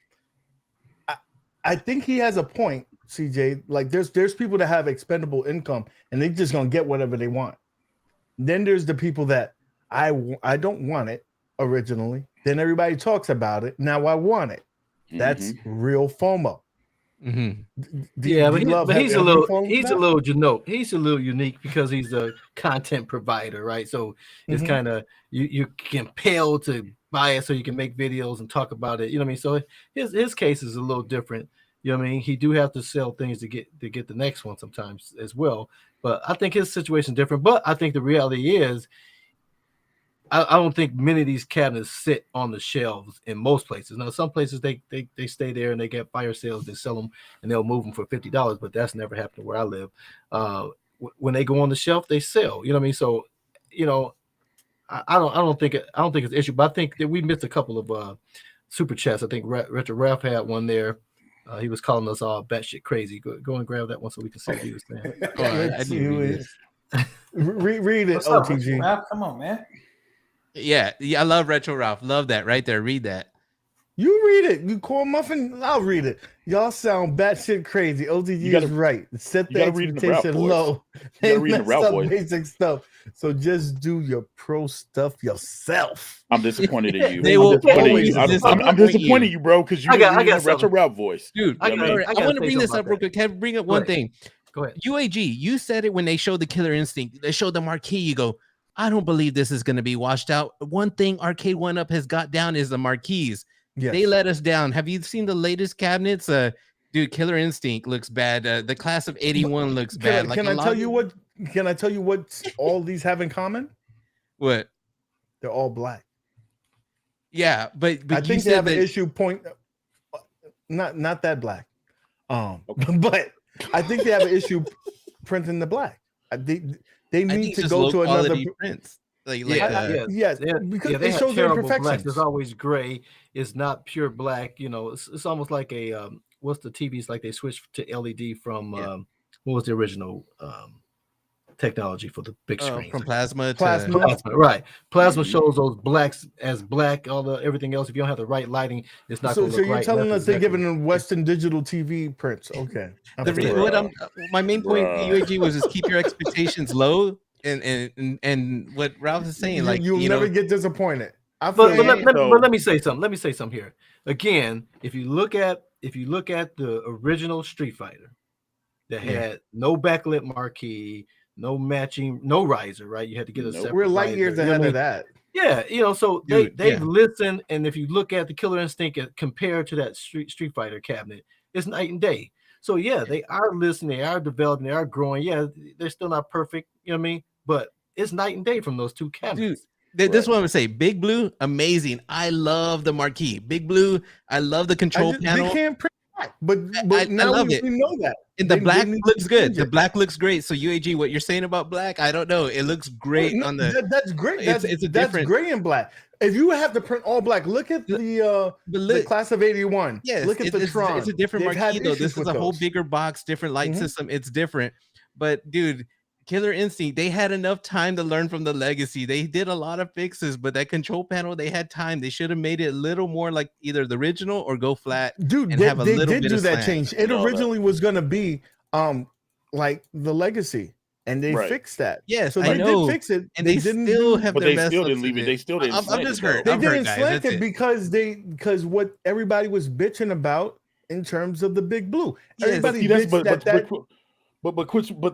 S3: I think he has a point, CJ. Like there's people that have expendable income and they just gonna get whatever they want. Then there's the people that I don't want it originally. Then everybody talks about it. Now I want it. That's real FOMO.
S6: Yeah, but he's a little unique because he's a content provider, right? So it's kind of you compelled to buy it so you can make videos and talk about it. You know what I mean? So his case is a little different. You know what I mean? He do have to sell things to get the next one sometimes as well. But I think his situation is different. But I think the reality is, I don't think many of these cabinets sit on the shelves in most places. Now, some places they stay there and they get fire sales. They sell them and they'll move them for $50. But that's never happened where I live. When they go on the shelf, they sell. You know what I mean? So, you know, I don't think it's an issue. But I think that we missed a couple of super chats. I think Retro Ralph had one there. He was calling us all batshit crazy. Go and grab that one so we can see what he was saying.
S3: Read it,
S4: What's up,
S3: OTG.
S4: Ralph? Come on, man.
S5: Yeah, I love Retro Ralph. Love that right there. Read that.
S3: You read it. You call muffin. I'll read it. Y'all sound batshit crazy. OTG is right. Set the expectation low.
S1: You gotta read the Ralph voice.
S3: Basic stuff. So just do your pro stuff yourself.
S1: I'm disappointed in you.
S5: They will
S1: I'm disappointed in you, bro, because you got a retro Ralph voice.
S5: Dude, I want to bring this up real quick. Can I bring up one thing?
S6: Go ahead.
S5: UAG, you said it when they showed the Killer Instinct. They showed the marquee. You go, I don't believe this is going to be washed out. One thing Arcade1up has got down is the marquees. Yes. They let us down. Have you seen the latest cabinets? Dude, Killer Instinct looks bad. The class of 81 looks bad.
S3: Can I tell you what? Can I tell you what all these have in common?
S5: What?
S3: They're all black.
S5: Yeah, but
S3: I think they have an issue point. Not that black. But I think they have an issue printing the black. They need to go to another
S5: prints.
S3: Yes, because
S6: they
S3: it shows their imperfections.
S6: Black. There's always gray. It's not pure black. You know, it's almost like a what's the TVs like? They switched to LED from what was the original technology for the big screen?
S5: From plasma.
S6: Right. Plasma shows those blacks as black. Everything else. If you don't have the right lighting, it's not.
S3: So
S6: going to look
S3: you're
S6: right.
S3: telling us they're giving them Western Digital TV prints? Okay.
S5: My main point, UAG, was just keep your expectations low. And what Ralph is saying, like
S3: you'll never get disappointed.
S6: But let me say something. Let me say something here. Again, if you look at the original Street Fighter that had no backlit marquee, no matching, no riser, right? You had to get a separate.
S3: We're light years ahead of that.
S6: Yeah, you know, so they've listened, and if you look at the Killer Instinct compared to that Street Fighter cabinet, it's night and day. So yeah, they are listening, they are developing, they are growing. Yeah, they're still not perfect, you know what I mean? But it's night and day from those two cabinets.
S5: Dude, this is what I'm gonna say. Big Blue, amazing. I love the marquee. Big Blue, I love the control panel.
S3: They can't print black, but now we know that.
S5: And the black looks good. The black looks great. So UAG, what you're saying about black, I don't know. It looks great on the.
S3: That's great.
S5: That's different
S3: gray and black. If you have to print all black, look at the class of 81.
S5: Yes,
S3: look at the Tron.
S5: It's a different marquee though. This is a whole bigger box, different light system. It's different. But dude, Killer Instinct, they had enough time to learn from the legacy. They did a lot of fixes, but that control panel, they had time. They should have made it a little more like either the original or go flat.
S3: Dude,
S5: and have a little
S3: did
S5: bit
S3: do
S5: of
S3: that
S5: slant.
S3: change. It originally was going to be like the legacy, and they
S1: Right.
S3: fixed that.
S5: Yes,
S3: So
S5: I
S3: they
S5: know.
S3: did fix it,
S5: And they
S3: didn't
S5: still
S3: do-
S5: have
S1: But
S5: their
S1: they
S5: best
S1: still didn't
S5: looks
S1: leave
S5: in
S1: it. They still didn't
S5: I'm
S1: slant
S5: just
S1: it,
S5: hurt.
S1: though.
S3: They
S5: I'm hurt,
S3: didn't
S5: guys.
S3: slant
S5: That's
S3: it because what everybody was bitching about in terms of the big blue.
S5: Yes.
S3: Everybody
S1: See, that's
S3: bitched
S1: but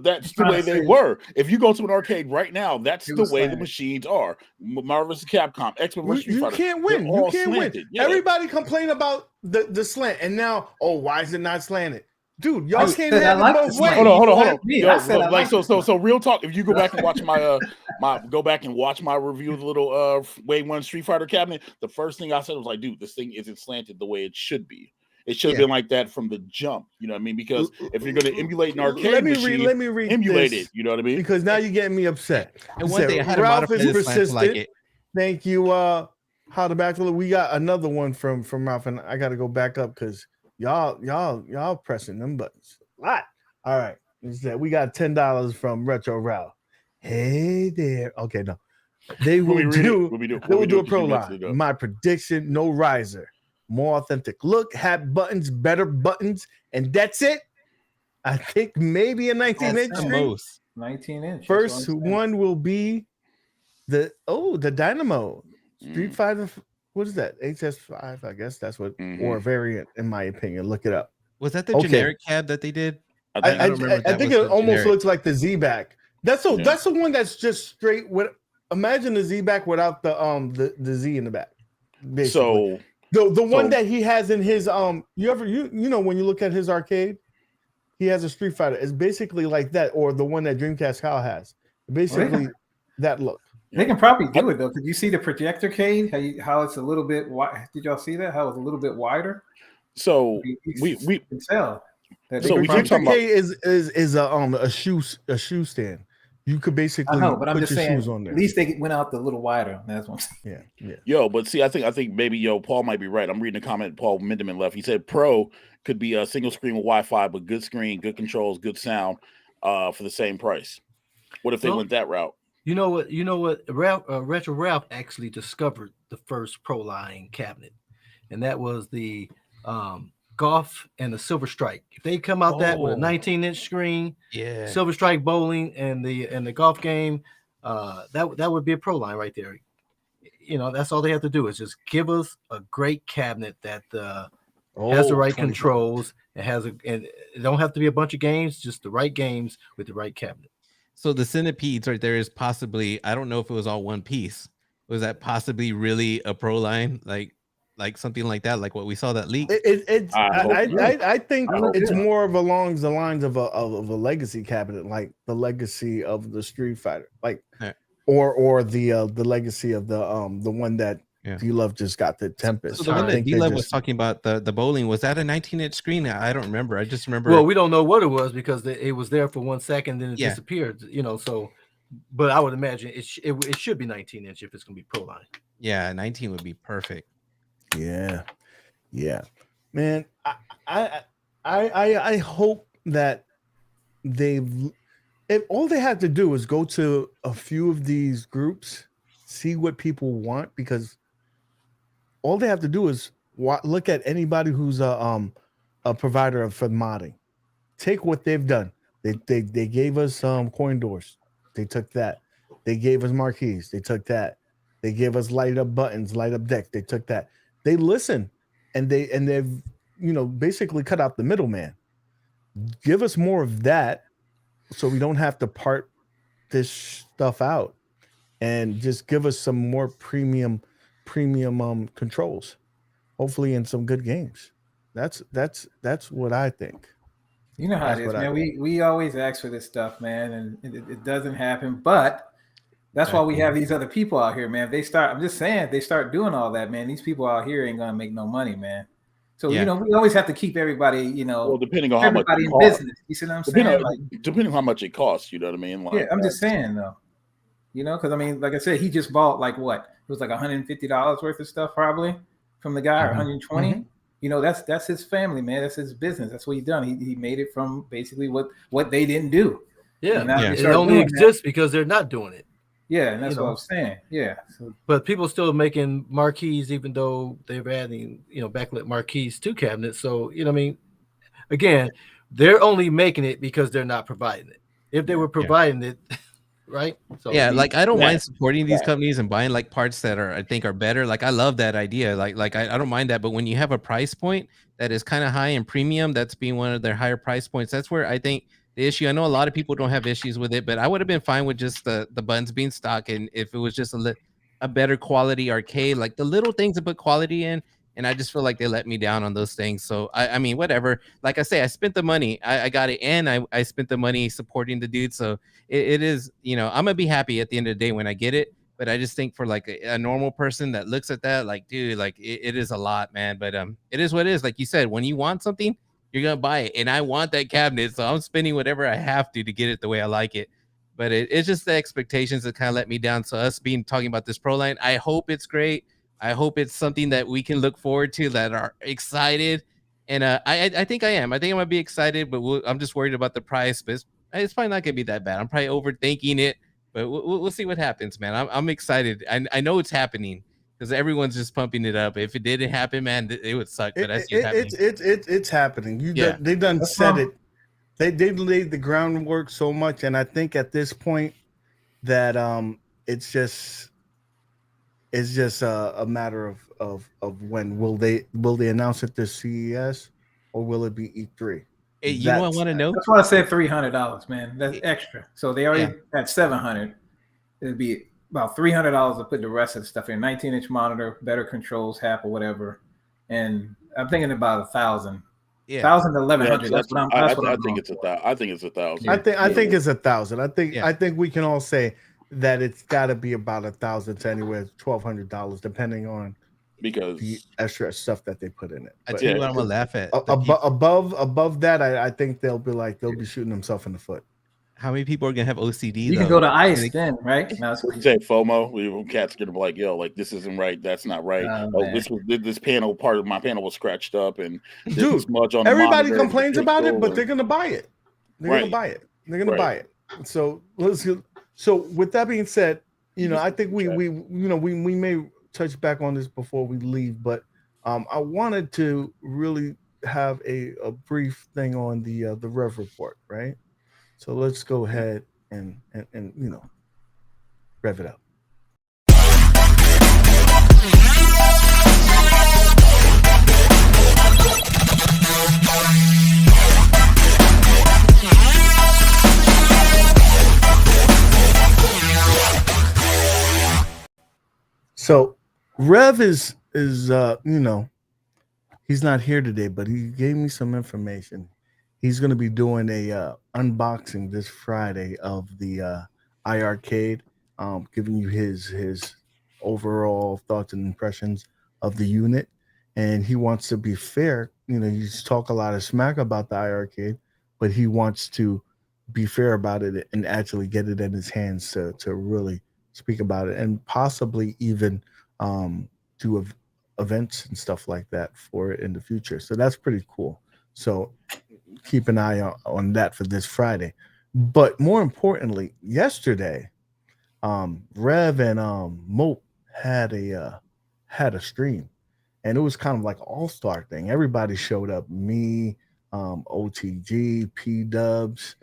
S1: that's the
S4: trying
S1: way
S4: to
S1: they
S4: say-
S1: were. If you go to an arcade right now, that's
S4: It
S1: the
S4: was
S1: way the
S4: slanted.
S1: machines are. Marvel vs. Capcom, X-Men vs. Street
S3: you
S1: Fighter.
S3: can't
S1: they're
S3: win. You
S1: all
S3: can't win.
S1: slanted. Yeah.
S3: Everybody complain about the slant, and now, why is it not slanted? Dude, y'all
S4: I
S3: can't
S4: said I
S3: have it
S4: like
S3: both
S4: the
S3: ways.
S4: slant.
S1: Hold on.
S4: That's me.
S1: Yo,
S4: I said I
S1: like
S4: like
S1: so
S4: the slant.
S1: real talk. If you go back and watch my review of the little Wave 1 Street Fighter cabinet, the first thing I said was like, dude, this thing isn't slanted the way it should be. It should have been like that from the jump. You know what I mean? Because if you're going to emulate an arcade machine,
S3: let me read
S1: emulate
S3: this,
S1: it. You know what I mean?
S3: because now you're getting me upset.
S5: And
S3: It
S5: one
S3: said,
S5: thing I had to
S3: Ralph
S5: modify
S3: is
S5: this slant to like
S3: persistent.
S5: it.
S3: Thank you. How the back we got another one from Ralph, and I got to go back up because y'all pressing them buttons a lot. All right, we got $10 from Retro Ralph. Hey there. Okay, no, they will do. They will do a pro line. My prediction: no riser, more authentic look, have buttons, better buttons, and that's it. I think maybe a 19-inch
S4: That's
S5: The
S3: screen.
S5: most.
S4: 19-inch.
S3: First one will be the Dynamo Street Fighter. What is that? HS5, I guess that's what, or a variant, in my opinion. Look it up.
S5: Was that the
S3: Okay.
S5: generic cab that they did?
S3: I
S5: don't remember if
S3: I
S5: that
S3: think
S5: was
S3: it
S5: the
S3: almost
S5: generic.
S3: looks like the Z-back. That's the one that's just straight with. Imagine the Z-back without the Z in the back. Basically.
S1: So
S3: the one that he has in his you know when you look at his arcade, he has a Street Fighter. It's basically like that, or the one that Dreamcast Kyle has. Basically that look.
S4: They can probably do it though. Could you see the projector cade? How it's a little bit wide? Did y'all see that? How it's a little bit wider?
S1: So we
S4: can tell. That
S1: So
S4: they
S1: we
S4: can
S1: keep
S4: probably-
S1: talking about-
S3: is a shoe stand. You could basically
S4: I know, but I'm
S3: put
S4: just
S3: your
S4: saying.
S3: shoes on there.
S4: At least they went out the little wider. That's what I'm saying.
S3: Yeah.
S1: but see, I think maybe Paul might be right. I'm reading a comment Paul Mindeman left. He said Pro could be a single screen with Wi-Fi, but good screen, good controls, good sound, for the same price. What if they went that route?
S6: You know what? Retro Ralph actually discovered the first Proline cabinet, and that was the Golf and the Silver Strike. If they come out that with a 19-inch screen, Silver Strike bowling and the golf game, that would be a Proline right there. You know, that's all they have to do is just give us a great cabinet that has the right controls. And it don't have to be a bunch of games, just the right games with the right cabinet.
S5: So the centipedes right there is possibly, I don't know if it was all one piece. Was that possibly really a Proline? Like something like that, like what we saw that leak?
S3: I think it's more of along the lines of a legacy cabinet, like the legacy of the Street Fighter, like or the legacy of the one that D-Love just got, the Tempest.
S5: So the one that D-Love was talking about, the bowling, was that a 19-inch screen? I don't remember. I just remember.
S6: Well, we don't know what it was because it was there for 1 second, then it disappeared. You know, so. But I would imagine it should be 19-inch if it's gonna be Proline.
S5: Yeah, 19 would be perfect.
S3: Yeah, man. I hope that if all they have to do is go to a few of these groups, see what people want, because all they have to do is look at anybody who's a provider for modding. Take what they've done. They gave us coin doors. They took that. They gave us marquees. They took that. They gave us light up buttons, light up deck. They took that. They listen, and they've basically cut out the middleman. Give us more of that, so we don't have to part this stuff out, and just give us some more premium controls. Hopefully, in some good games. That's what I think.
S4: You know how it is, man. We always ask for this stuff, man, and it doesn't happen. But that's why we have these other people out here, man. I'm just saying, if they start doing all that, man, these people out here ain't gonna make no money, man. So we always have to keep everybody,
S1: depending on how much
S4: everybody in business. You see what I'm saying?
S1: Depending on how much it costs, you know what I mean?
S4: Yeah, I'm just saying though. Because I mean, like I said, he just bought like what? It was like $150 worth of stuff probably from the guy, or 120. Mm-hmm. That's his family, man. That's his business. That's what he done. He made it from basically what they didn't do.
S6: Yeah, it only exists because they're not doing it.
S4: Yeah, and that's what I'm saying. Yeah,
S6: but people still making marquees, even though they're adding backlit marquees to cabinets. So I mean, again, they're only making it because they're not providing it. If they were providing it, right? So
S5: Yeah, like I don't
S1: Yeah.
S5: mind supporting these
S1: Yeah.
S5: companies and buying like parts that I think are better. Like I love that idea. I don't mind that. But when you have a price point that is kind of high and premium, that's being one of their higher price points. That's where I think the issue. I know a lot of people don't have issues with it, but I would have been fine with just the buttons being stock, and if it was just a better quality arcade, like the little things to put quality in. And I just feel like they let me down on those things. So I mean, whatever. Like I say, I spent the money. I got it, and I spent the money supporting the dude. So it is, I'm gonna be happy at the end of the day when I get it. But I just think for like a normal person that looks at that, like, dude, like it is a lot, man. But it is what it is. Like you said, when you want something, you're gonna buy it. And I want that cabinet, so I'm spending whatever I have to get it the way I like it. But it's just the expectations that kind of let me down. So us talking about this Proline, I hope it's great. I hope it's something that we can look forward to, that are excited. And I think I am. I think I'm gonna be excited, but I'm just worried about the price. But it's probably not gonna be that bad. I'm probably overthinking it, but we'll see what happens, man. I'm excited. I know it's happening because everyone's just pumping it up. If it didn't happen, man, it would suck. But I see it happening.
S3: It's happening.
S5: Yeah.
S3: They done
S4: That's
S3: said
S4: fine.
S3: it. They laid the groundwork so much, and I think at this point that it's just a matter of when will they announce it this CES or will it be E3?
S5: Hey, you know what I
S3: That's-
S5: want to know?
S4: That's why I said $300, man. That's extra. So they already had $700. It'd be about $300 to put the rest of the stuff in. 19-inch monitor, better controls, HAP or whatever. And I'm thinking about $1,000.
S5: Yeah.
S4: 1,000 to 1,100. That's what I'm.
S1: I
S4: going
S1: think it's
S4: for.
S1: I think it's 1,000.
S3: I think it's 1,000.
S5: Yeah.
S3: I think we can all say that it's got to be about 1,000 to anywhere $1,200, depending on
S1: because
S3: the extra stuff that they put in it.
S5: I
S3: But
S5: tell you what, I'm gonna laugh at.
S3: above that, I think they'll be shooting themselves in the foot.
S5: How many people are gonna have OCD?
S4: You can go to ICE then, right? No, it's
S1: say FOMO. We cats gonna be like, yo, like this isn't right. That's not right.
S4: man.
S1: This panel, part of my panel was scratched up, and there's
S3: Dude,
S1: this much on the
S3: everybody
S1: monitor,
S3: complains
S1: the
S3: about it,
S1: pixel,
S3: but
S1: and-
S3: they're gonna buy it. They're
S1: Right.
S3: gonna buy it. They're gonna
S1: Right.
S3: buy it. So so with that being said, I think we may touch back on this before we leave, but I wanted to really have a brief thing on the Rev report, right? So let's go ahead and rev it up. So Rev is he's not here today, but he gave me some information. He's going to be doing a unboxing this Friday of the iArcade, giving you his overall thoughts and impressions of the unit. And he wants to be fair. He's talk a lot of smack about the iArcade, but he wants to be fair about it and actually get it in his hands to really speak about it and possibly even do events and stuff like that for it in the future. So that's pretty cool. So keep an eye on that for this Friday. But more importantly, yesterday, Rev and MOAT had a stream, and it was kind of like all-star thing. Everybody showed up. Me, OTG, P-Dubs,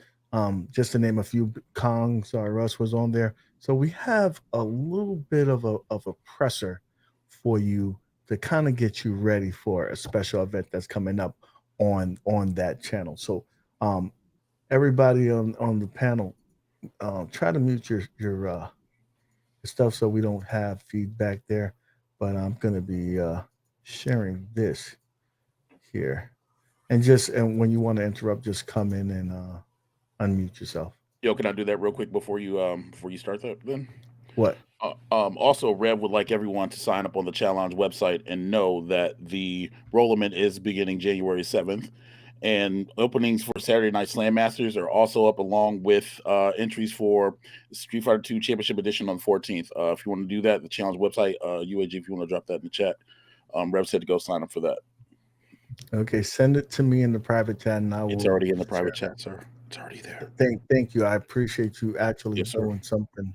S3: just to name a few. Kong, sorry, Russ was on there. So we have a little bit of a presser for you to kind of get you ready for a special event that's coming up on that channel. So everybody on the panel, try to mute your stuff so we don't have feedback there. But I'm gonna be sharing this here, and when you want to interrupt, just come in and unmute yourself.
S1: Yo, can I do that real quick before you start that then?
S3: What?
S1: Also, Rev would like everyone to sign up on the challenge website and know that the Rollerman is beginning January 7th, and openings for Saturday Night Slam Masters are also up, along with entries for Street Fighter 2 Championship Edition on the 14th. If you want to do that, the challenge website, UAG, if you want to drop that in the chat, Rev said to go sign up for that.
S3: Okay, send it to me in the private chat, and I will.
S1: It's already in the private chat, sir. It's already there.
S3: Thank you. I appreciate you actually
S1: Yes, sir.
S3: doing something.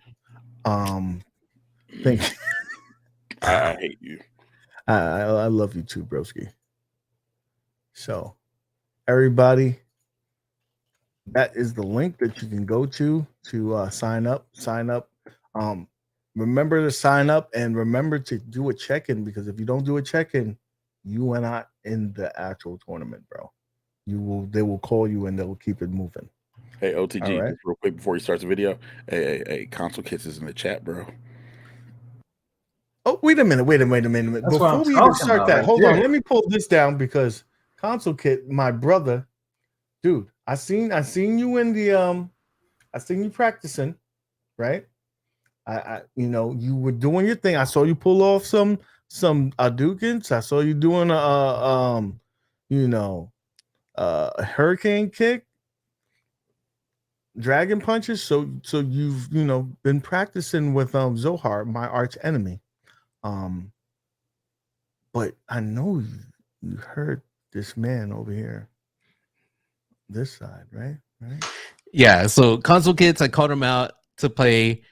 S3: Thank you.
S1: I hate you.
S3: I love you too, broski. So, everybody, That is the link that you can go to sign up. Sign up. Remember to sign up and remember to do a check-in, because if you don't do a check-in, you are not in the actual tournament, bro. They will call you and they'll keep it moving.
S1: Hey, OTG,
S3: right.
S1: just real quick before you start the video. Hey, Console Kids is in the chat, bro.
S3: Oh, wait a minute.
S4: That's what I'm
S3: Before we even
S4: talking
S3: start
S4: about
S3: that,
S4: right
S3: hold on.
S4: there.
S3: Let me pull this down, because Console Kid, my brother, dude, I seen you in the I seen you practicing, right? I you were doing your thing. I saw you pull off some Hadoukens. I saw you doing a hurricane kick, dragon punches. So you've been practicing with Zohar, my arch enemy. But I know you heard this man over here, this side, right?
S5: Yeah. So Console Kids, I called him out to play,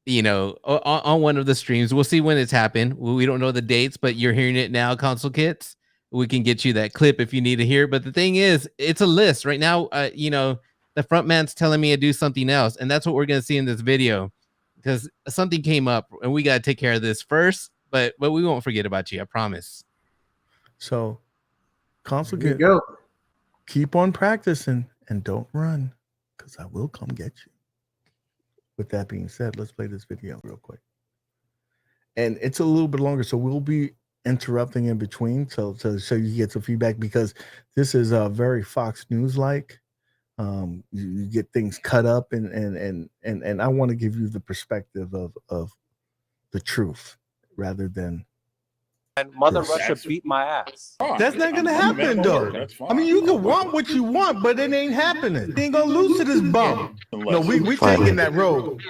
S5: on one of the streams. We'll see when it's happened. We don't know the dates, but you're hearing it now, Console Kids. We can get you that clip if you need to hear. But the thing is, it's a list right now. The front man's telling me to do something else, and that's what we're gonna see in this video, because something came up and we gotta take care of this first. But we won't forget about you, I promise.
S3: So, Console
S4: There you
S3: Kid,
S4: go.
S3: keep on practicing and don't run, because I will come get you. With that being said, let's play this video real quick. And it's a little bit longer, so we'll be interrupting in between so you get some feedback, because this is very Fox News like. You get things cut up, and I want to give you the perspective of the truth rather than.
S7: And Mother
S3: Yes.
S7: Russia beat my ass.
S3: That's not gonna happen, though. I mean, you can want what you want, but it ain't happening. They ain't gonna lose to this bum. No, we taking that road.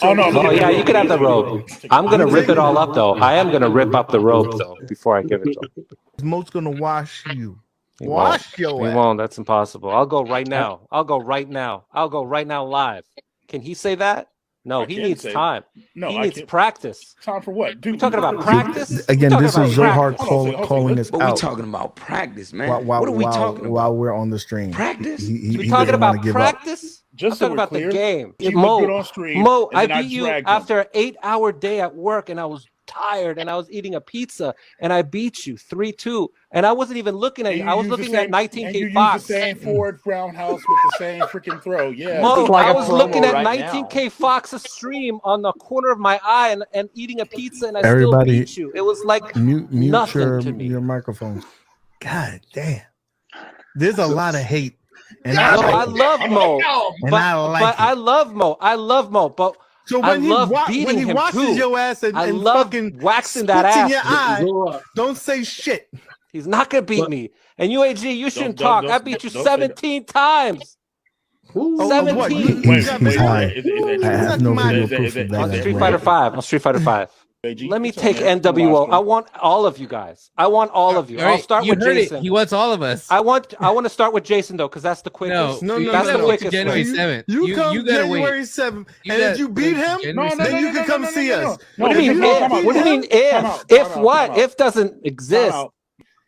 S1: Oh no!
S7: Oh yeah, you can have the robe. I'm gonna rip it all up though. I am gonna rip up the robe though before I give it to him.
S3: Mo's gonna wash you.
S7: He
S3: Wash
S7: won't.
S3: your
S7: He
S3: ass.
S7: won't. That's impossible. I'll go right now. I'll go right now live. Can he say that? No,
S1: I
S7: he
S1: can
S7: needs
S1: say-
S7: time.
S1: No,
S7: He
S1: I
S7: needs
S1: can't.
S7: practice.
S1: Time for what, dude?
S7: You talking about practice?
S3: Again,
S7: You
S3: this
S7: talking
S3: is
S7: about
S3: Zohar
S7: practice?
S1: Hold on,
S3: calling us
S8: But we
S3: out
S8: talking about practice, man.
S3: while
S8: what are we talking
S3: while
S8: about?
S3: we're on the stream.
S8: Practice?
S3: He
S7: We talking
S3: doesn't wanna
S7: about
S3: give up.
S7: practice?
S1: Just
S7: I'm
S1: so
S7: talking
S1: we're
S7: about
S1: clear,
S7: the game.
S1: he looked good on stream,
S7: Mo,
S1: and
S7: I
S1: then I
S7: beat you
S1: dragged him.
S7: after an 8-hour day at work, and I was tired, and I was eating a pizza, and I beat you 3-2, and I wasn't even looking at
S1: And
S7: you.
S1: you
S7: I was
S1: use the
S7: looking at
S1: same-
S7: 19K
S1: and you use
S7: Fox.
S1: the same forward roundhouse with the same freaking throw. Yeah.
S7: Mo,
S9: It's like
S7: I
S9: a
S7: was
S9: promo
S7: looking at
S9: right
S7: 19K Fox's stream on the corner of my eye and eating a pizza, and I
S3: Everybody,
S7: still beat you. It was like
S3: mute
S7: nothing to me.
S3: your microphone. God damn. There's a lot of hate. And
S7: No, I love Mo,
S3: And I like
S7: but
S3: it.
S7: I love Mo. I love Mo, but
S3: So
S7: I
S3: when he
S7: love
S3: when
S7: beating
S3: he
S7: him
S3: washes
S7: too.
S3: your ass and,
S7: I
S3: and
S7: love
S3: fucking
S7: waxing that
S3: spits in
S7: ass.
S3: your eye,
S9: Zohar.
S3: don't say shit.
S7: He's not gonna beat me. And UAG, you shouldn't
S1: don't-
S7: talk. I beat you
S1: don't say that.
S7: 17 times.
S9: Who?
S3: Oh,
S7: 17.
S3: what?
S1: Wait,
S3: got
S1: wait,
S3: me high.
S1: is that
S3: I have no
S1: true?
S3: video
S1: Is that-
S3: proof
S1: is that-
S3: of that.
S7: On
S1: is that
S7: Street
S1: true?
S7: Fighter 5. On Street Fighter 5.
S1: AG,
S7: Let me
S1: it's on
S7: take
S1: there. It's on
S7: NWO.
S1: live
S7: I
S1: stream.
S7: want all of you guys. I want all of you.
S5: All
S7: I'll
S5: right,
S7: start
S5: you
S7: with
S5: heard
S7: Jason.
S5: it. He wants all of us.
S7: I want to start with Jason though, because that's the quickest.
S3: No,
S5: you
S7: that's
S5: gotta
S7: the
S5: wait till
S7: quickest
S5: January
S7: way.
S5: 7th.
S3: You come
S5: gotta
S3: January
S5: wait.
S3: 7th,
S5: You
S3: and if
S5: gotta
S3: you beat
S5: wait till
S3: him,
S5: January
S3: then
S5: 7th.
S3: you can come see us.
S7: What do you mean
S3: If
S7: if?
S3: you
S7: What do you mean
S3: beat
S7: if?
S1: Time out,
S7: If
S1: time out,
S7: what?
S1: time out.
S7: If doesn't
S1: Time
S7: exist.
S1: out.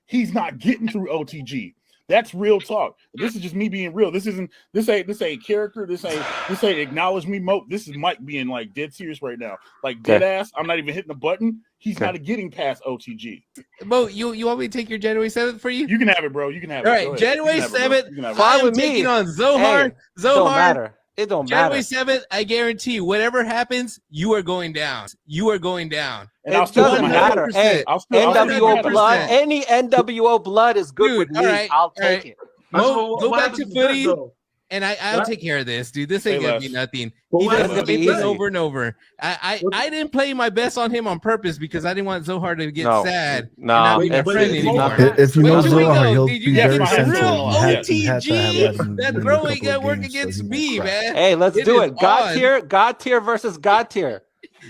S1: He's not getting through OTG. That's real talk. This is just me being real. This ain't character. This ain't acknowledge me Mo. This is Mike being like dead serious right now. Like dead ass. I'm not even hitting the button. He's not getting past OTG.
S5: Mo, you want me to take your January 7th for you?
S1: You can have it, bro. You can have it.
S5: All
S1: Go
S5: right,
S1: ahead.
S5: January
S1: You can have it, bro.
S5: 7th.
S1: You can have it.
S7: Fine
S5: I am
S7: with me.
S5: taking on Zohar.
S7: Hey, it don't
S5: Zohar.
S7: matter. It don't
S5: January
S7: matter.
S5: 7th, I guarantee whatever happens, you are going down. You are going down.
S1: And I'll
S7: It
S1: still
S7: doesn't
S1: put my
S7: matter.
S5: 100%.
S7: Hey,
S1: I'll still
S7: NWO
S5: 100%.
S7: blood, any NWO blood is good
S5: Dude,
S7: with me.
S5: all right,
S7: I'll
S5: all
S7: take
S5: right.
S7: it.
S5: Mo, go
S9: What
S5: back to
S9: happens that,
S5: footy,
S9: though?
S5: and I'll
S9: What?
S5: take care of this, dude. This ain't
S1: Say
S5: gonna be
S1: less.
S5: nothing.
S9: But
S5: He
S9: what
S5: does
S7: happens
S5: the
S7: if
S5: same
S7: he
S5: thing
S7: easy?
S5: over and over. I didn't play my best on him on purpose because I didn't want Zohar to get
S7: No.
S5: sad
S7: No,
S5: and not be my
S9: but
S5: friend
S9: it's
S5: anymore.
S9: nothing.
S3: If you
S5: Wait
S3: know
S5: till we
S3: Zohar,
S5: go,
S3: he'll
S5: dude.
S3: be
S5: You
S1: got
S3: very
S1: my
S3: sensitive.
S5: real
S3: You have to have
S5: OTG.
S3: let him
S5: That
S3: win a
S5: throw
S3: couple
S5: ain't gonna
S3: of
S5: work
S3: games so
S5: against
S3: he won't
S5: me,
S3: crack.
S5: man.
S7: Hey, let's
S5: It
S7: do
S5: is
S7: it. God tier versus God tier.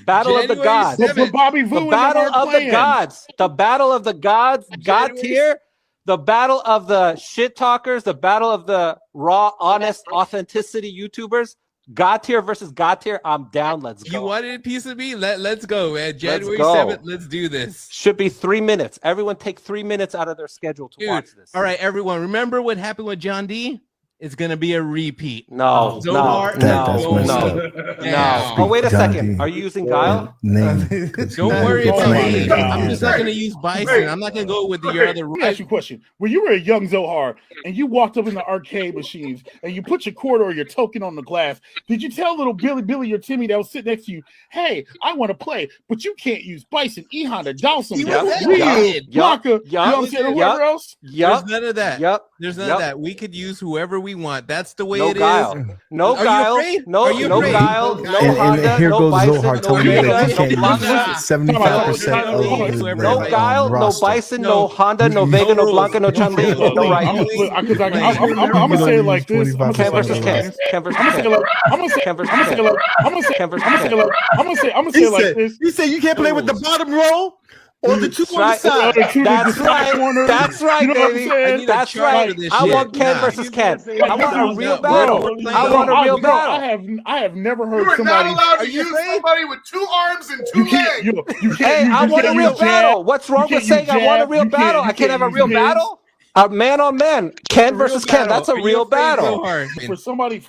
S7: Battle of the
S5: January
S7: gods.
S5: 7th.
S1: But Bobby
S7: The
S1: Vu and them
S7: battle
S1: aren't
S7: of the
S1: playing.
S7: gods. The battle of the gods. God
S5: January
S7: tier. The battle of the shit talkers. The battle of the raw, honest, authenticity YouTubers. God tier versus God tier. I'm down. Let's go.
S5: You wanted a piece of me? Let's go, man. January
S7: go.
S5: 7th. Let's do this.
S7: Should be 3 minutes. Everyone take 3 minutes out of their schedule to
S5: Dude,
S7: watch this.
S5: all right, everyone. Remember what happened with John D? it's gonna be a repeat.
S7: No,
S5: Zohar,
S7: no,
S3: that's
S7: no,
S3: messed
S7: no,
S3: up.
S7: no. Oh, wait a
S3: John
S7: second.
S3: D.
S7: Are you using Guile?
S3: Name.
S5: Don't worry
S1: Oh
S5: about
S1: my
S5: me.
S1: God.
S5: I'm just not gonna use Bison. I'm not gonna go with your other.
S1: Let me ask you a question. When you were a young Zohar and you walked up in the arcade machines and you put your quarter or your token on the glass, did you tell little Billy or Timmy that was sitting next to you, hey, I want to play, but you can't use Bison, E-Honda, Dawson,
S5: He
S7: Yep.
S5: was that
S1: Ryu,
S5: kid.
S1: Blanca,
S7: Yup.
S1: you know what I'm saying, or
S7: Yup.
S1: whoever else?
S7: Yup.
S5: There's none of that.
S7: Yep.
S5: There's none
S7: Yep.
S5: of that. We could use whoever we want. That's the way
S7: No
S5: it is.
S7: Guile. No
S5: Are you
S7: Guile.
S5: afraid?
S7: No,
S5: Are you
S7: no
S5: afraid?
S7: Guile. No
S3: And
S7: Honda.
S3: here
S7: No
S3: goes
S7: Bison.
S3: Zohar
S7: No
S3: telling me that
S7: Vega.
S3: you
S7: No
S3: can't
S7: Blanca.
S3: use 75%
S5: No,
S3: of
S5: no,
S3: the
S7: No Guile. No
S3: roster.
S7: Bison. No Honda. No
S3: You-
S7: Vega. No
S5: rules.
S7: Blanca. No Chun Li.
S1: Look,
S7: No
S1: I'm
S7: right.
S1: gonna say it like this. I'm
S7: Ken
S1: gonna
S7: versus
S1: say it
S7: Ken.
S1: like this.
S7: Ken versus
S1: I'm gonna say
S7: Ken.
S1: it like I'm gonna say
S7: Ken versus
S1: I'm gonna say it
S7: Ken.
S1: like I'm gonna say
S7: Ken versus
S1: I'm gonna say it
S7: Ken.
S1: like I'm gonna say
S3: He
S1: it like
S3: said,
S1: this.
S3: you said you can't play with the bottom row or the two on the
S7: Right.
S3: side.
S7: That's right. That's right,
S1: You know what I'm
S7: baby.
S1: saying?
S5: I need a
S7: That's
S5: chart
S7: right.
S5: of this
S7: I
S5: shit.
S7: want Ken
S5: Nah.
S7: versus Ken. I want a real
S5: Bro,
S7: battle.
S5: bro,
S7: I want a real
S1: Bro,
S7: battle.
S1: I have never heard
S8: You are not
S1: somebody.
S8: allowed
S5: Are
S8: to
S5: you
S8: use
S5: afraid?
S8: somebody with 2 arms and 2
S1: You can't.
S8: legs.
S1: You can't.
S7: Hey, I
S1: you
S7: want a
S1: can't
S7: real
S1: use jab.
S7: battle. What's wrong
S1: You
S7: with
S1: can't
S7: saying I want a
S1: use
S7: real
S1: jab.
S7: battle?
S1: You
S7: I can't have a
S1: use
S7: real
S1: hands.
S7: battle. A man on man. Ken versus Ken. That's a
S5: Are you
S7: real
S5: afraid
S7: battle.
S5: so hard?
S1: For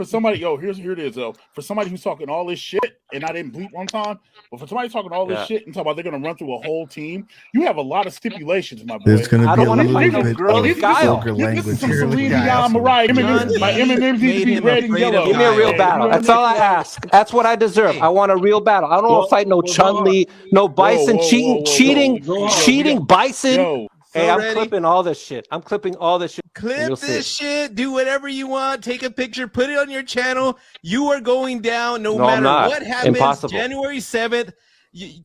S1: somebody, yo, here it is, though. For somebody who's talking all this shit, and I didn't bleep one time, but for somebody talking all this
S7: Yeah.
S1: shit and talking about they're gonna run through a whole team, you have a lot of stipulations, my boy.
S3: There's going
S7: I
S3: to be
S7: don't
S3: a
S7: wanna
S3: little
S7: fight no
S3: bit
S7: girl with
S3: of
S7: Guile.
S3: vulgar
S1: This
S3: language
S1: is some
S3: here.
S1: Celine
S3: Guile.
S1: Dion, Mariah.
S5: John
S1: My
S5: D
S1: M&M's need
S5: made
S1: to be
S5: him
S1: red and
S5: afraid of
S1: yellow.
S7: Give me a real
S5: Guile.
S7: battle.
S1: You know
S7: That's
S1: what
S7: all I ask. That's what I deserve.
S5: Hey.
S7: I want a real battle. I don't want to fight no Chun Li, no Bison cheating Bison.
S1: Yo,
S7: Hey,
S5: So
S7: I'm
S5: ready?
S7: clipping all this shit. I'm clipping all this shit.
S5: Clip
S7: You'll see
S5: this shit. Do whatever you want. Take a picture. Put it on your channel. You are going down no
S7: No, I'm
S5: matter
S7: not.
S5: what happens.
S7: Impossible.
S5: January 7th,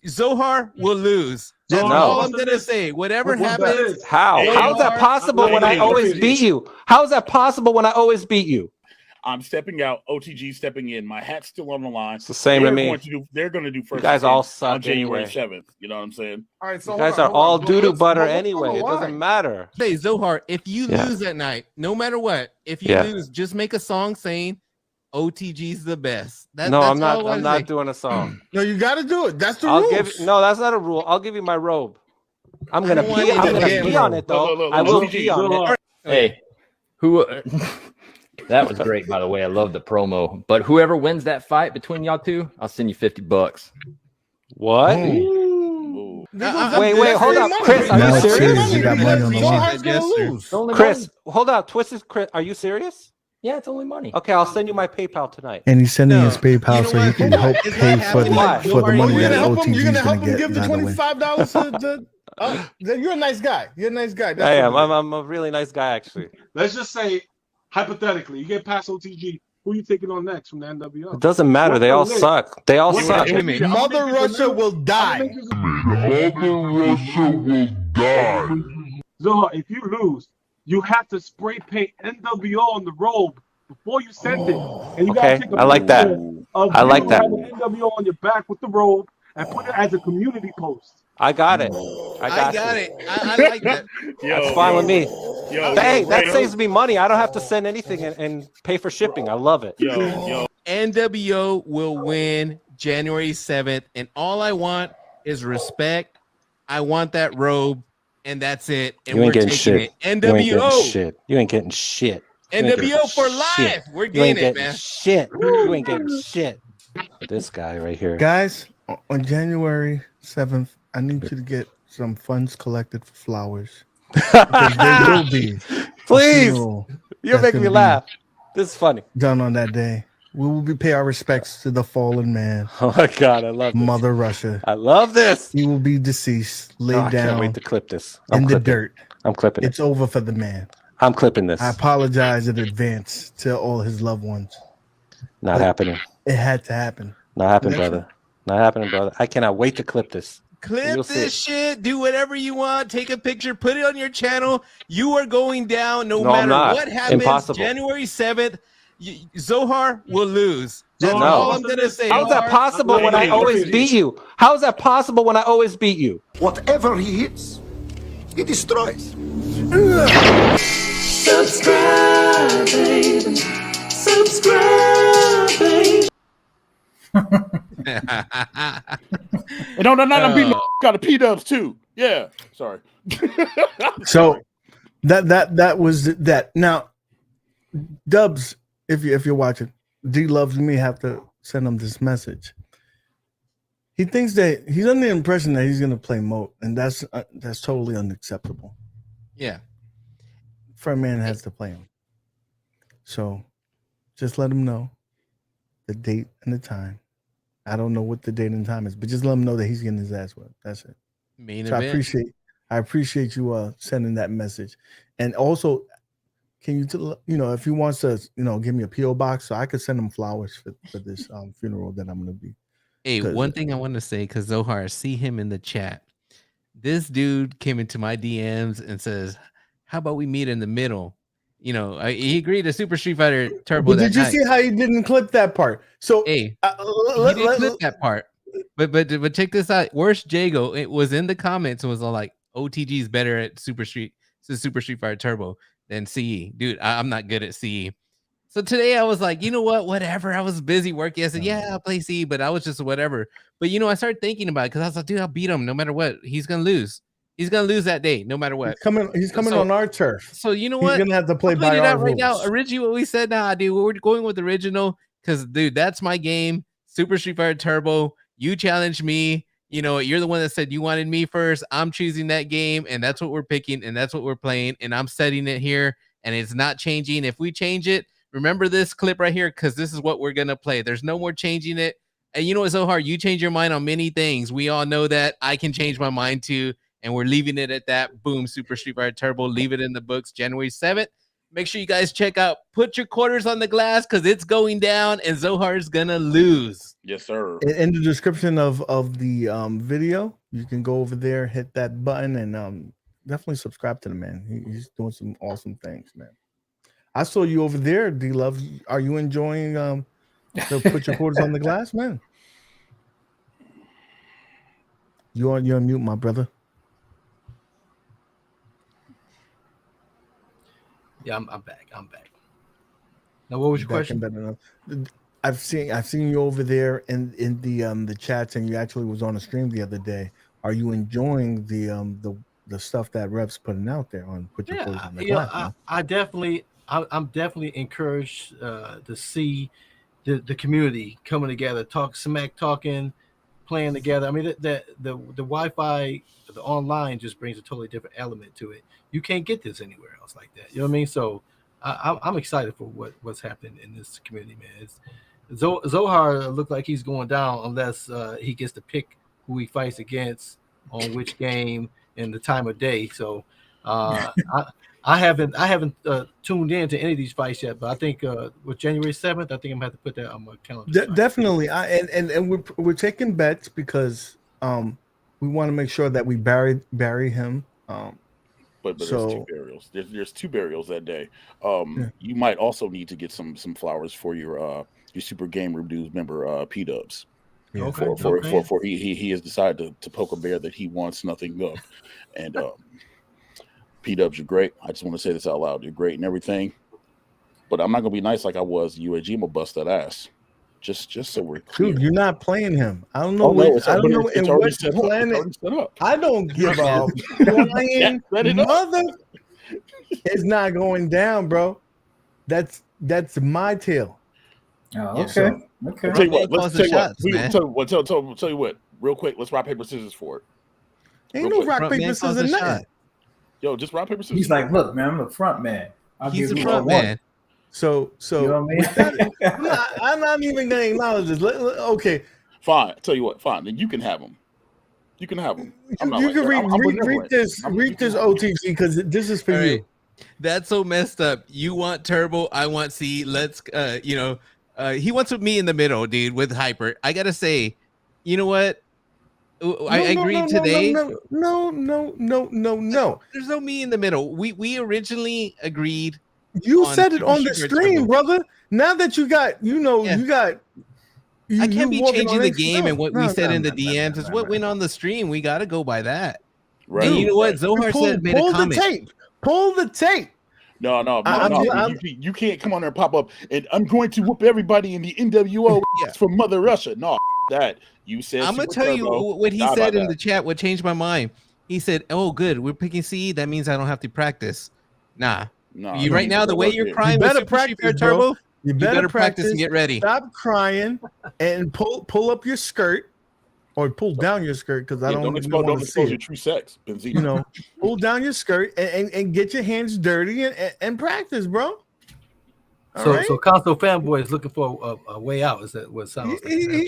S5: Zohar will lose. That's
S7: No.
S5: all I'm going to say. Whatever happens.
S7: How?
S1: Hey,
S7: How is that possible when I always beat you? How is that possible when I always beat you?
S1: I'm stepping out. OTG stepping in. My hat's still on the line.
S7: It's the same to me.
S1: They're going to do first.
S7: You guys all suck
S1: on January
S7: anyway.
S1: 7th. You know what I'm saying?
S8: All right, so
S7: You guys
S8: hold
S7: are
S8: on,
S7: all
S8: hold on.
S7: doo-doo
S8: Let's-
S7: butter
S8: let's go
S7: anyway. It
S8: line.
S7: doesn't matter.
S5: Hey, Zohar, if you
S7: Yeah.
S5: lose that night, no matter what, if you
S7: Yeah.
S5: lose, just make a song saying OTG's the best.
S7: No,
S5: that's
S7: I'm not.
S5: all I
S7: I'm
S5: wanna
S7: not doing a song.
S3: No, you got to do it. That's the
S7: I'll
S3: rules.
S7: give. No, that's not a rule. I'll give you my robe. I'm gonna
S5: don't want
S7: pee.
S5: it
S7: I'm
S5: to
S7: gonna
S5: be a
S7: pee on it though.
S1: Look,
S7: I will
S1: OTG.
S7: pee on it.
S9: Hey, who? That was great, by the way. I love the promo. But whoever wins that fight between y'all two, I'll send you $50.
S7: What?
S1: Ooh.
S7: Wait, hold up, Chris. Are
S3: Now
S7: you
S3: it's
S7: serious?
S3: serious. You got money on the line.
S9: Zohar's gonna lose. It's only
S7: Chris,
S9: money.
S7: hold up. Twisted Chris, are you serious?
S9: Yeah, it's only money.
S7: Okay, I'll send you my PayPal tonight.
S3: And he's sending
S5: No.
S3: his PayPal
S5: You know
S3: so he
S5: what?
S3: can
S5: Hold on.
S3: help
S5: Is
S3: pay
S5: that
S3: for the
S7: happening?
S3: for the
S5: Why?
S3: money
S5: You're
S3: that
S5: gonna
S3: OTG's
S10: You're gonna help
S3: gonna
S10: him
S3: get.
S10: give the
S3: Not the win.
S10: $25 to you're a nice guy. You're a nice guy. That's
S7: I am.
S10: what it is.
S7: I'm a really nice guy, actually.
S8: Let's just say, hypothetically, you get past OTG. Who you taking on next from the NWO?
S7: It doesn't matter. They all suck. They all
S8: What-
S7: suck.
S8: what-
S5: me.
S10: Mother Russia will die.
S8: Zohar, if you lose, you have to spray paint NWO on the robe before you send it. And you
S7: Okay,
S8: gotta take a
S7: I like that.
S8: picture of
S7: I like
S8: you
S7: that.
S8: having NWO on your back with the robe and put it as a community post.
S7: I got it. I
S5: I
S7: got
S5: got
S7: you.
S5: it. I like that.
S7: That's fine with me.
S1: Yo,
S7: Hey, that
S1: yo,
S7: saves me money. I don't have to send anything and pay for shipping. I love it.
S1: Yo,
S5: NWO will win January 7th, and all I want is respect. I want that robe, and that's it. And
S7: You ain't
S5: we're
S7: getting
S5: taking
S7: shit.
S5: it.
S7: You ain't
S5: NWO.
S7: getting shit. You ain't getting shit. You ain't getting
S5: NWO for
S7: shit.
S5: life. We're
S7: You ain't
S5: getting it,
S7: getting
S5: man.
S7: shit. You ain't getting shit. This guy right here.
S3: Guys, on January 7th, I need you to get some funds collected for flowers. Because there will be a
S7: Please.
S3: funeral
S7: You're
S3: that's
S7: making me
S3: gonna be
S7: laugh. This is funny.
S3: done on that day. We will be pay our respects to the fallen man,
S7: Oh my god, I love this.
S3: Mother Russia.
S7: I love this.
S3: He will be deceased, laid
S7: Oh, I can't
S3: down
S7: wait to clip this.
S3: in the
S7: clipping.
S3: dirt.
S7: I'm clipping it.
S3: It's over for the man.
S7: I'm clipping this.
S3: I apologize in advance to all his loved ones.
S7: Not happening.
S3: It had to happen.
S7: Not happening,
S3: Next
S7: brother. Not happening, brother. I cannot wait to clip this.
S5: Clip
S7: You'll see
S5: this shit. Do whatever you want. Take a picture. Put it on your channel. You are going down no
S7: No, I'm
S5: matter
S7: not.
S5: what happens.
S7: Impossible.
S5: January 7th, Zohar will lose. That's
S7: No.
S5: all I'm going to say.
S7: How is that possible when I always beat you? How is that possible when I always beat you?
S11: Whatever he hits, he destroys.
S2: Subscribe, baby. Subscribe, baby.
S1: and no, I'm beating the out of P-dubs too. Yeah, sorry.
S3: So that was that. Now, Dubs, if you're watching, D Loves, you may have to send him this message. He thinks that he's under the impression that he's going to play MOAT, and that's totally unacceptable.
S5: Yeah.
S3: For a man has to play him. So just let him know the date and the time. I don't know what the date and time is, but just let him know that he's getting his ass whipped. That's it.
S5: Main
S3: so
S5: event.
S3: I appreciate you sending that message. And also, can you if he wants to, give me a PO box so I could send him flowers for this funeral that I'm going to be.
S5: Hey, one thing I want to say, because Zohar, I see him in the chat. This dude came into my DMs and says, "How about we meet in the middle?" He agreed to Super Street Fighter Turbo.
S3: But did you see how he didn't clip that part? So
S5: hey, he didn't clip that part. But check this out. Worst Jago, it was in the comments and was all like, "OTG is better at Super Street Fighter Turbo than CE." Dude, I'm not good at CE. So today I was like, you know what? Whatever. I was busy working. I said, yeah, I'll play C, but I was just whatever. But I started thinking about it because I was like, dude, I'll beat him no matter what. He's gonna lose. He's gonna lose that day, no matter what.
S3: He's coming on our turf.
S5: So you know what?
S3: He's gonna have to play by our rules. Right now.
S5: Originally, what we said, nah, dude, we're going with original because, dude, that's my game. Super Street Fighter Turbo. You challenged me. You're the one that said you wanted me first. I'm choosing that game, and that's what we're picking, and that's what we're playing, and I'm setting it here, and it's not changing. If we change it, remember this clip right here, because this is what we're going to play. There's no more changing it. And you know what's so hard? You change your mind on many things. We all know that. I can change my mind too. And we're leaving it at that. Boom, Super Street Fighter Turbo. Leave it in the books January 7th. Make sure you guys check out Put Your Quarters on the Glass because it's going down and Zohar's going to lose.
S1: Yes, sir.
S3: In the description of the video, you can go over there, hit that button, and definitely subscribe to the man. He's doing some awesome things, man. I saw you over there, D Love. Are you enjoying the Put Your Quarters on the Glass, man? You're on mute, my brother.
S6: Yeah, I'm back. Now, what was your question?
S3: I've seen you over there in the chats, and you actually was on a stream the other day. Are you enjoying the stuff that RevV's putting out there on Put Your Quarters on the Glass?
S6: I'm definitely encouraged to see the community coming together, talking, playing together. I mean, the Wi-Fi, the online just brings a totally different element to it. You can't get this anywhere else like that. You know what I mean? So I'm excited for what's happening in this community, man. Zohar looked like he's going down unless he gets to pick who he fights against on which game and the time of day. So I haven't tuned in to any of these fights yet, but I think with January 7th, I think I'm gonna have to put that on my calendar.
S3: Definitely, and we're taking bets because we want to make sure that we bury him.
S1: But there's two burials. There's two burials that day. You might also need to get some flowers for your Super Game Reviews member P Dubs.
S3: Yeah.
S1: For he has decided to poke a bear that he wants nothing of, and P Dubs, you're great. I just want to say this out loud. You're great and everything, but I'm not gonna be nice like I was. UAG, I'm gonna bust that ass. Just so we're clear.
S3: Dude, you're not playing him. I don't know. I don't know in what planet. I don't give a flying mother. It's not going down, bro. That's my tail.
S4: Oh, okay. Okay.
S1: Tell you what. Let's tell you what. Real quick, let's rock paper scissors for it.
S3: Ain't no rock paper scissors nothing.
S1: Yo, just rock paper scissors.
S4: He's like, look, man, I'm the front man.
S5: He's the front man.
S3: So
S4: you know what I mean?
S3: I'm not even gonna acknowledge this. Okay,
S1: fine. I'll tell you what, fine. Then you can have them. You can have them.
S3: You can read this OTG because this is for you.
S5: That's so messed up. You want Turbo, I want C. Let's he wants with me in the middle, dude, with Hyper. I gotta say, you know what? I agreed today.
S3: No.
S5: There's no me in the middle. We originally agreed.
S3: You said it on the stream, brother. Now that you got, I
S5: can't be changing the game and what we said in the DMs. It's what went on the stream. We got to go by that.
S1: Right.
S5: And you know what? Zohar made a comment.
S3: Pull the tape.
S1: No. You can't come on there and pop up and I'm going to whoop everybody in the NWO for Mother Russia. No, that you said.
S5: I'm gonna tell you what he said in the chat. What changed my mind? He said, "Oh, good, we're picking C. That means I don't have to practice." Nah.
S1: No,
S5: You right now, the way you're crying
S3: You
S5: with
S3: better
S5: Super Street Fighter
S3: practice, bro.
S5: Turbo,
S3: You
S5: better practice and get ready.
S3: Stop crying and pull up your skirt or pull down your skirt because I don't
S1: expose
S3: want to see
S1: your
S3: it.
S1: true sex, Benzino.
S3: You know, pull down your skirt and get your hands dirty and practice, bro.
S6: So console fanboy is looking for a way out. Is that what it sounds like?
S3: He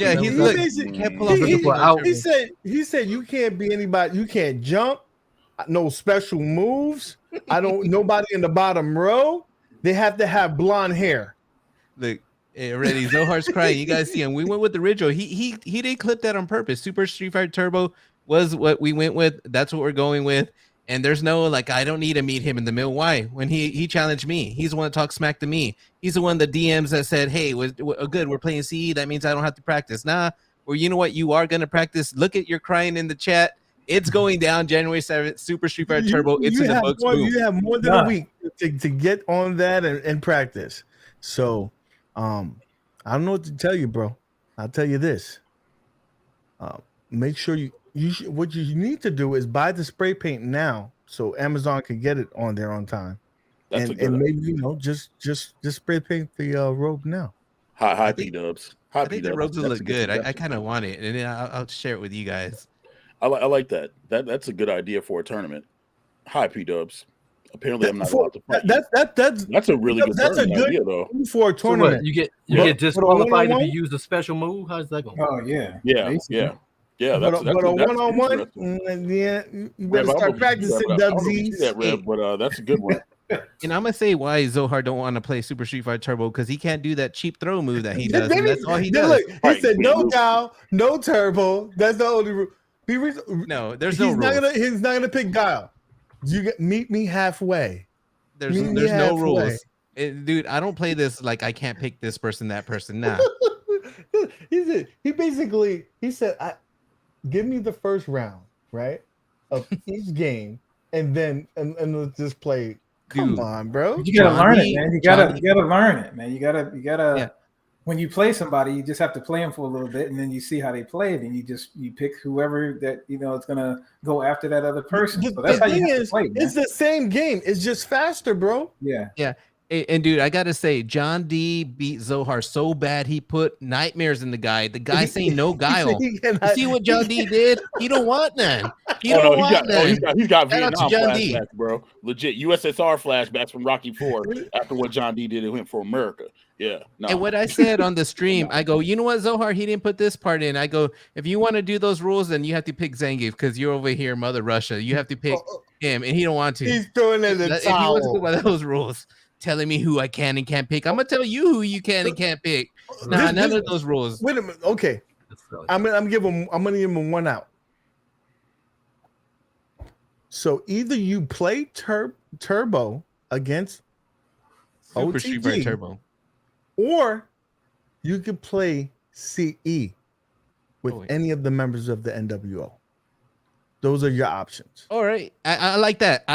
S3: said you can't be anybody. You can't jump. No special moves. Nobody in the bottom row. They have to have blonde hair.
S5: Look, already Zohar's crying. You guys see him. We went with the original. He didn't clip that on purpose. Super Street Fighter Turbo was what we went with. That's what we're going with. And there's no I don't need to meet him in the middle. Why? When he challenged me, he's the one that talked smack to me. He's the one, the DMs that said, "Hey, good, we're playing CE. That means I don't have to practice." Nah. Or you know what? You are gonna practice. Look at your crying in the chat. It's going down January 7th. Super Street Fighter Turbo. It's in the books.
S3: You have more than a week to get on that and practice. So, I don't know what to tell you, bro. I'll tell you this. Make sure what you need to do is buy the spray paint now, so Amazon can get it on there on time.
S1: That's
S3: and maybe just spray paint the robe now.
S1: Hi P-dubs.
S5: I think the robes will look good. I kind of want it, and then I'll share it with you guys.
S1: I like that. That's a good idea for a tournament. Hi P-dubs. Apparently, I'm not allowed to fight.
S3: That's
S1: a really good idea, though.
S3: For a tournament,
S6: you get disqualified if you use a special move. How's that going?
S4: Oh yeah.
S1: That's
S3: but a one-on-one, you better start practicing, Dubsies.
S1: That, Rev, but that's a good one.
S5: And I'm gonna say why Zohar don't want to play Super Street Fighter Turbo because he can't do that cheap throw move that he does. And that's all he does.
S3: Look, he said no Guile, no Turbo. That's the only rule.
S5: No, there's no rules.
S3: He's not gonna pick Guile. Meet me halfway.
S5: There's no rules. Dude, I don't play this like I can't pick this person, that person. Nah.
S3: He said, give me the first round, right, of each game, and then let's just play. Come on, bro.
S4: You gotta learn it, man. You gotta learn it, man. You gotta. Yeah. When you play somebody, you just have to play them for a little bit, and then you see how they play it, and you pick whoever that is gonna go after that other person. So that's how you have to play, man.
S3: It's the same game. It's just faster, bro.
S5: Yeah. And dude, I gotta say, John D beat Zohar so bad he put nightmares in the guy. The guy saying no Guile. You see what John D did? He don't want none. He's
S1: got Vietnam flashbacks, bro. Legit USSR flashbacks from Rocky IV after what John D did to him for America. Yeah. No.
S5: And what I said on the stream, I go, you know what, Zohar? He didn't put this part in. I go, if you want to do those rules, then you have to pick Zangief because you're over here, Mother Russia. You have to pick him, and he don't want to.
S3: He's throwing in the towel. If he wants to go by
S5: those rules, telling me who I can and can't pick. I'm gonna tell you who you can and can't pick. Nah, none of those rules.
S3: Wait a minute. Okay, I'm gonna give him one out. So either you play Turbo against
S5: Super Street Fighter Turbo,
S3: or you could play CE with any of the members of the NWO. Those are your options.
S5: All right, I like that.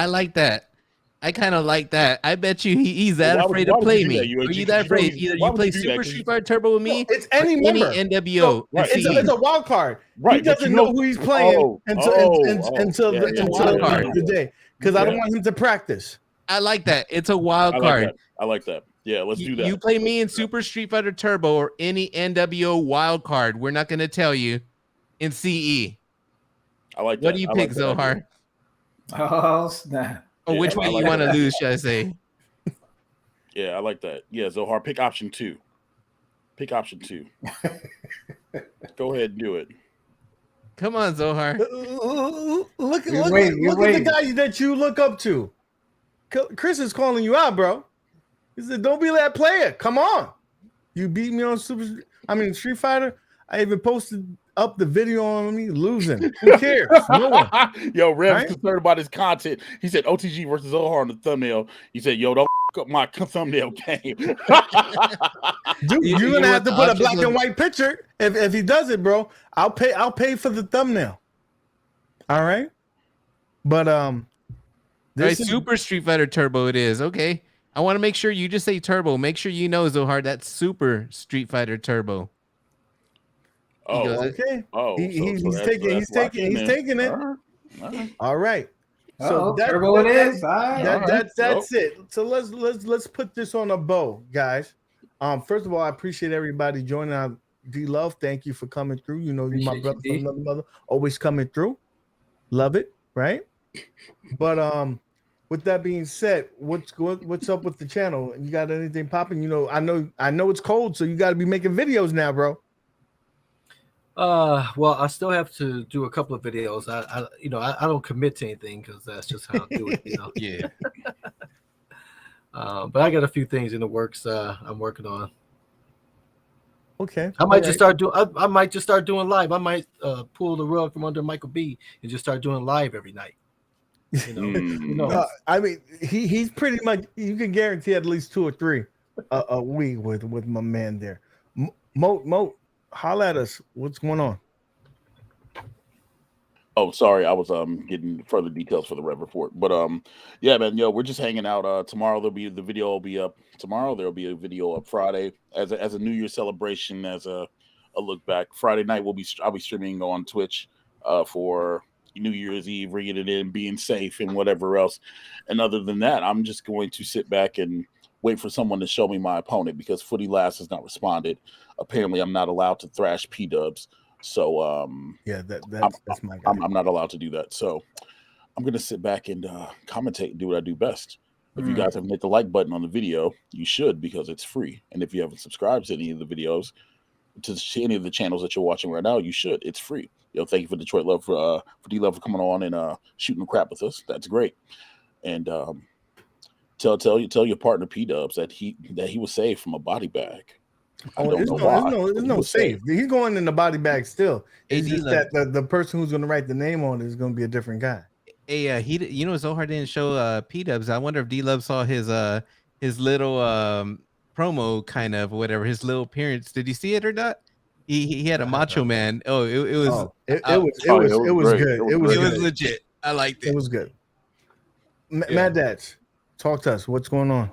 S5: I kind of like that. I bet you he's that afraid to play me. Are you that afraid? Either you play Super Street Fighter Turbo with me,
S3: it's any member.
S5: NWO.
S3: Right. It's a wild card. Right. He doesn't know who he's playing until the day. Because I don't want him to practice.
S5: I like that. It's a wild card.
S1: I like that. Yeah, let's do that.
S5: You play me in Super Street Fighter Turbo or any NWO wild card. We're not going to tell you in CE.
S1: I like that.
S5: What do you pick, Zohar?
S4: Oh, snap.
S5: Or which way you want to lose, should I say?
S1: Yeah, I like that. Yeah, Zohar, pick option 2. Pick option 2. Go ahead and do it.
S5: Come on, Zohar.
S3: Look at the guy that you look up to. Chris is calling you out, bro. He said, "Don't be that player. Come on. You beat me on Street Fighter. I even posted up the video on me losing. Who cares? No one."
S1: Yo, Rev's concerned about his content. He said OTG versus Zohar on the thumbnail. He said, "Yo, don't up my thumbnail game."
S3: Dude, you're gonna have to put a black and white picture if he does it, bro. I'll pay for the thumbnail. All right, but
S5: this is Super Street Fighter Turbo. It is okay. I want to make sure you just say Turbo. Make sure you know, Zohar, that's Super Street Fighter Turbo.
S3: Oh, okay. Oh, he's taking it. All right.
S4: So turbo it is.
S3: That's it. So let's put this on a bow, guys. First of all, I appreciate everybody joining our D Love. Thank you for coming through. You know, you my brother from another mother, always coming through. Love it, right? But with that being said, what's up with the channel? You got anything popping? You know, I know it's cold, so you got to be making videos now, bro.
S6: Well, I still have to do a couple of videos. I don't commit to anything because that's just how I do it. You know?
S5: Yeah.
S6: But I got a few things in the works. I'm working on.
S3: Okay.
S6: I might just start doing. I might just start doing live. I might pull the rug from under Michael B and just start doing live every night. You know,
S3: I mean, he's pretty much. You can guarantee at least 2 or 3 a week with my man there. Mo, holla at us. What's going on?
S1: Oh, sorry, I was getting further details for the Rev report, but yeah, man, we're just hanging out. Tomorrow the video will be up. Tomorrow there'll be a video up Friday as a New Year's celebration, as a look back. Friday night I'll be streaming on Twitch for New Year's Eve, ringing it in, being safe, and whatever else. And other than that, I'm just going to sit back and wait for someone to show me my opponent, because Footy Last has not responded. Apparently, I'm not allowed to thrash P-dubs. So
S3: yeah, that's my guy.
S1: I'm not allowed to do that. So I'm gonna sit back and commentate and do what I do best. If you guys haven't hit the like button on the video, you should, because it's free. And if you haven't subscribed to any of the videos, to any of the channels that you're watching right now, you should. It's free. Thank you for Detroit Love for D Love for coming on and shooting crap with us. That's great. And tell your partner P Dubs that he was saved from a body bag.
S3: There's no save. He's going in the body bag still. It's just that the person who's going to write the name on it is going to be a different guy.
S5: Hey, Zohar didn't show P Dubs. I wonder if D Love saw his little promo, kind of whatever, his little appearance. Did you see it or not? He had a Macho Man. Oh, it was
S3: good. It was
S5: legit. I liked it.
S3: It was good. Maddads, talk to us. What's going on?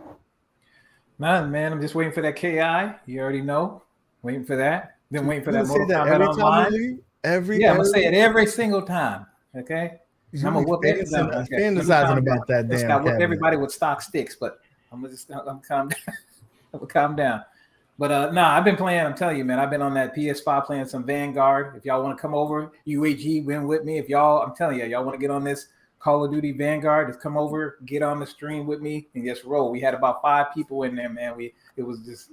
S4: Man, I'm just waiting for that KI. You already know. Waiting for that. Been waiting for that Mortal Kombat Online. I'm gonna say it every single time. Okay. I'm gonna whoop everybody.
S3: Fantasizing about that damn.
S4: I whoop everybody with stock sticks, but I'm calm down. I'm gonna calm down. But I've been playing. I'm telling you, man, I've been on that PS5 playing some Vanguard. If y'all want to come over, UAG, win with me. If I'm telling y'all want to get on this Call of Duty Vanguard, just come over, get on the stream with me, and just roll. We had about 5 people in there, man. It was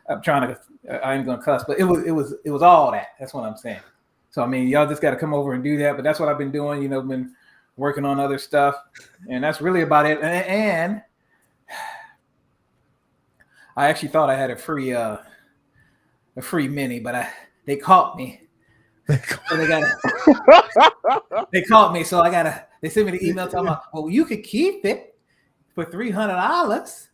S4: I'm trying to. I ain't gonna cuss, but it was all that. That's what I'm saying. So I mean, y'all just got to come over and do that. But that's what I've been doing. Been working on other stuff, and that's really about it. And I actually thought I had a free mini, but they caught me. So they caught me, so they sent me the email talking about, well, you could keep it for $300,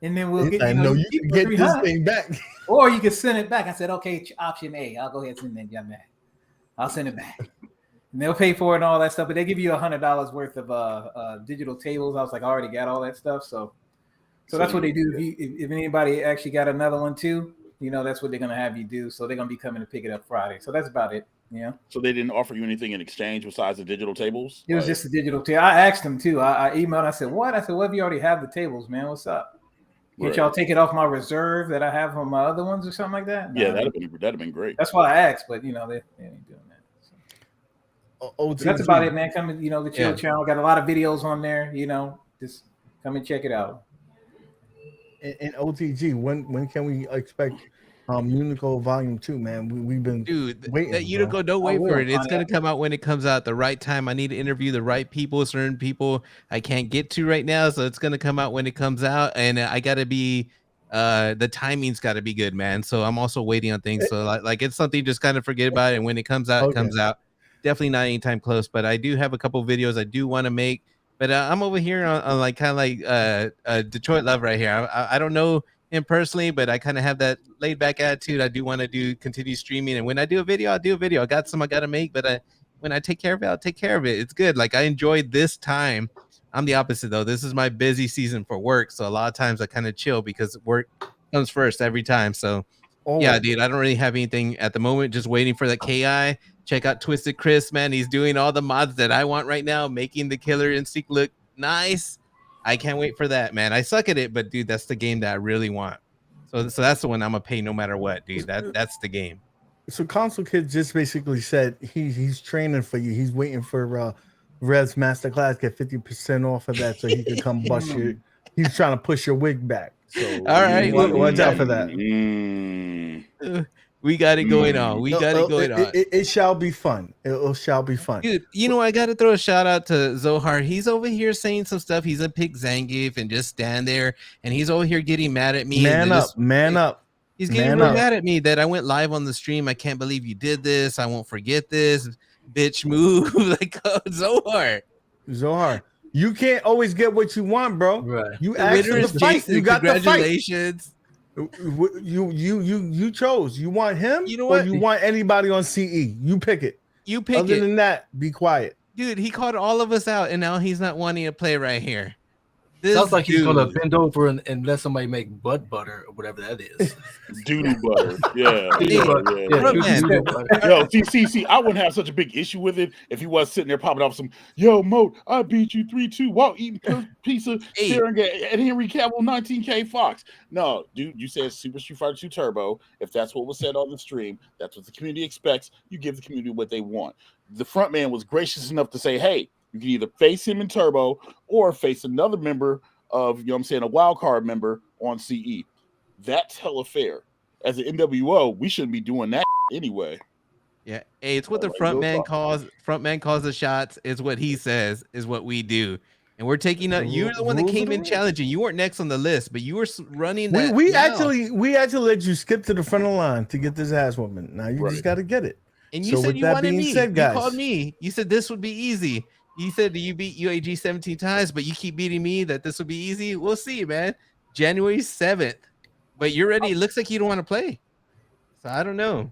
S4: and then we'll get
S3: you can get this thing back,
S4: or you can send it back. I said, okay, option A. I'll go ahead and send that young man. I'll send it back, and they'll pay for it and all that stuff. But they give you $100 worth of digital tables. I was like, I already got all that stuff, so that's what they do. If anybody actually got another one too, that's what they're gonna have you do. So they're gonna be coming to pick it up Friday. So that's about it. Yeah. So
S1: they didn't offer you anything in exchange besides the digital tables?
S4: It was just the digital table. I asked them too. I emailed. I said, "What?" I said, "Well, if you already have the tables, man, what's up? Can't y'all take it off my reserve that I have on my other ones or something like that?"
S1: Yeah, that'd have been great.
S4: That's what I asked, but they ain't doing that. So that's about it, man. Come and the Chill Channel got a lot of videos on there. Just come and check it out.
S3: And OTG, when can we expect Unico Volume 2, man? We've been waiting.
S5: That Unico, don't wait for it. It's gonna come out when it comes out at the right time. I need to interview the right people, certain people I can't get to right now, so it's gonna come out when it comes out, and I gotta be the timing's got to be good, man. So I'm also waiting on things. So like it's something just kind of forget about it, and when it comes out, it comes out. Definitely not anytime close, but I do have a couple videos I do want to make. But I'm over here on like kind of like Detroit Love right here. I don't know him personally, but I kind of have that laid back attitude. I do want to continue streaming, and when I do a video, I'll do a video. I got some I got to make, but when I take care of it, I'll take care of it. It's good. Like I enjoyed this time. I'm the opposite though. This is my busy season for work, so a lot of times I kind of chill because work comes first every time. So yeah, dude, I don't really have anything at the moment. Just waiting for that KI. Check out Twisted Chris, man. He's doing all the mods that I want right now, making the Killer Instinct look nice. I can't wait for that, man. I suck at it, but dude, that's the game that I really want. So that's the one I'm gonna pay no matter what, dude. That's the game.
S3: So Console Kid just basically said he's training for you. He's waiting for Rev's Masterclass, get 50% off of that so he can come bust your. He's trying to push your wig back. So
S5: all right,
S3: watch out for that.
S5: We got it going on. We got it going on.
S3: It shall be fun. It shall be fun.
S5: Dude, you know, I got to throw a shout out to Zohar. He's over here saying some stuff. He's a pick Zangief and just stand there. And he's over here getting mad at me.
S3: Man up.
S5: He's getting real mad at me that I went live on the stream. I can't believe you did this. I won't forget this. Bitch, move. Like, Zohar.
S3: You can't always get what you want, bro.
S6: Right.
S3: You asked for the fight. You got the fight.
S5: Congratulations.
S3: You chose. You want him,
S5: you know what?
S3: Or you want anybody on CE? You pick it.
S5: You pick
S3: Other
S5: it.
S3: than that, be quiet.
S5: Dude, he called all of us out, and now he's not wanting to play right here. This
S6: sounds like he's gonna bend over and let somebody make butt butter or whatever that is.
S1: Doodle butter. Yeah.
S6: Yeah.
S1: Yo, see, I wouldn't have such a big issue with it if he was sitting there popping off some, yo, Moat, I beat you 3-2 while eating pizza, staring at Henry Cavill 19K Fox. No, dude, you said Super Street Fighter 2 Turbo. If that's what was said on the stream, that's what the community expects. You give the community what they want. The front man was gracious enough to say, hey, you can either face him in Turbo or face another member of, you know what I'm saying, a wild card member on CE. That's hella fair. As an NWO, we shouldn't be doing that anyway.
S5: Yeah. Hey, it's what the front man calls the shots. It's what he says is what we do. And we're taking up. You're the one that came in challenging. You weren't next on the list, but you were running that.
S3: We actually let you skip to the front of the line to get this ass woman. Now you just got to get it.
S5: And you said you wanted me. You called me. You said this would be easy. You said that you beat UAG 17 times, but you keep beating me, that this would be easy. We'll see, man. January 7th. But you're ready. It looks like you don't want to play. So I don't know.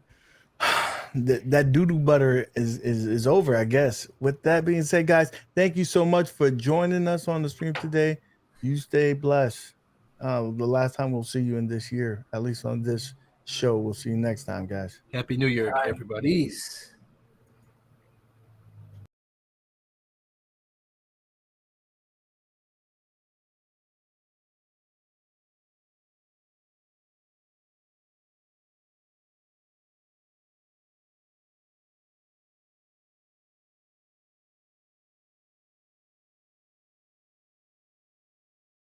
S3: That doo-doo butter is over, I guess. With that being said, guys, thank you so much for joining us on the stream today. You stay blessed. The last time we'll see you in this year, at least on this show. We'll see you next time, guys.
S6: Happy New Year, everybody.
S4: Peace.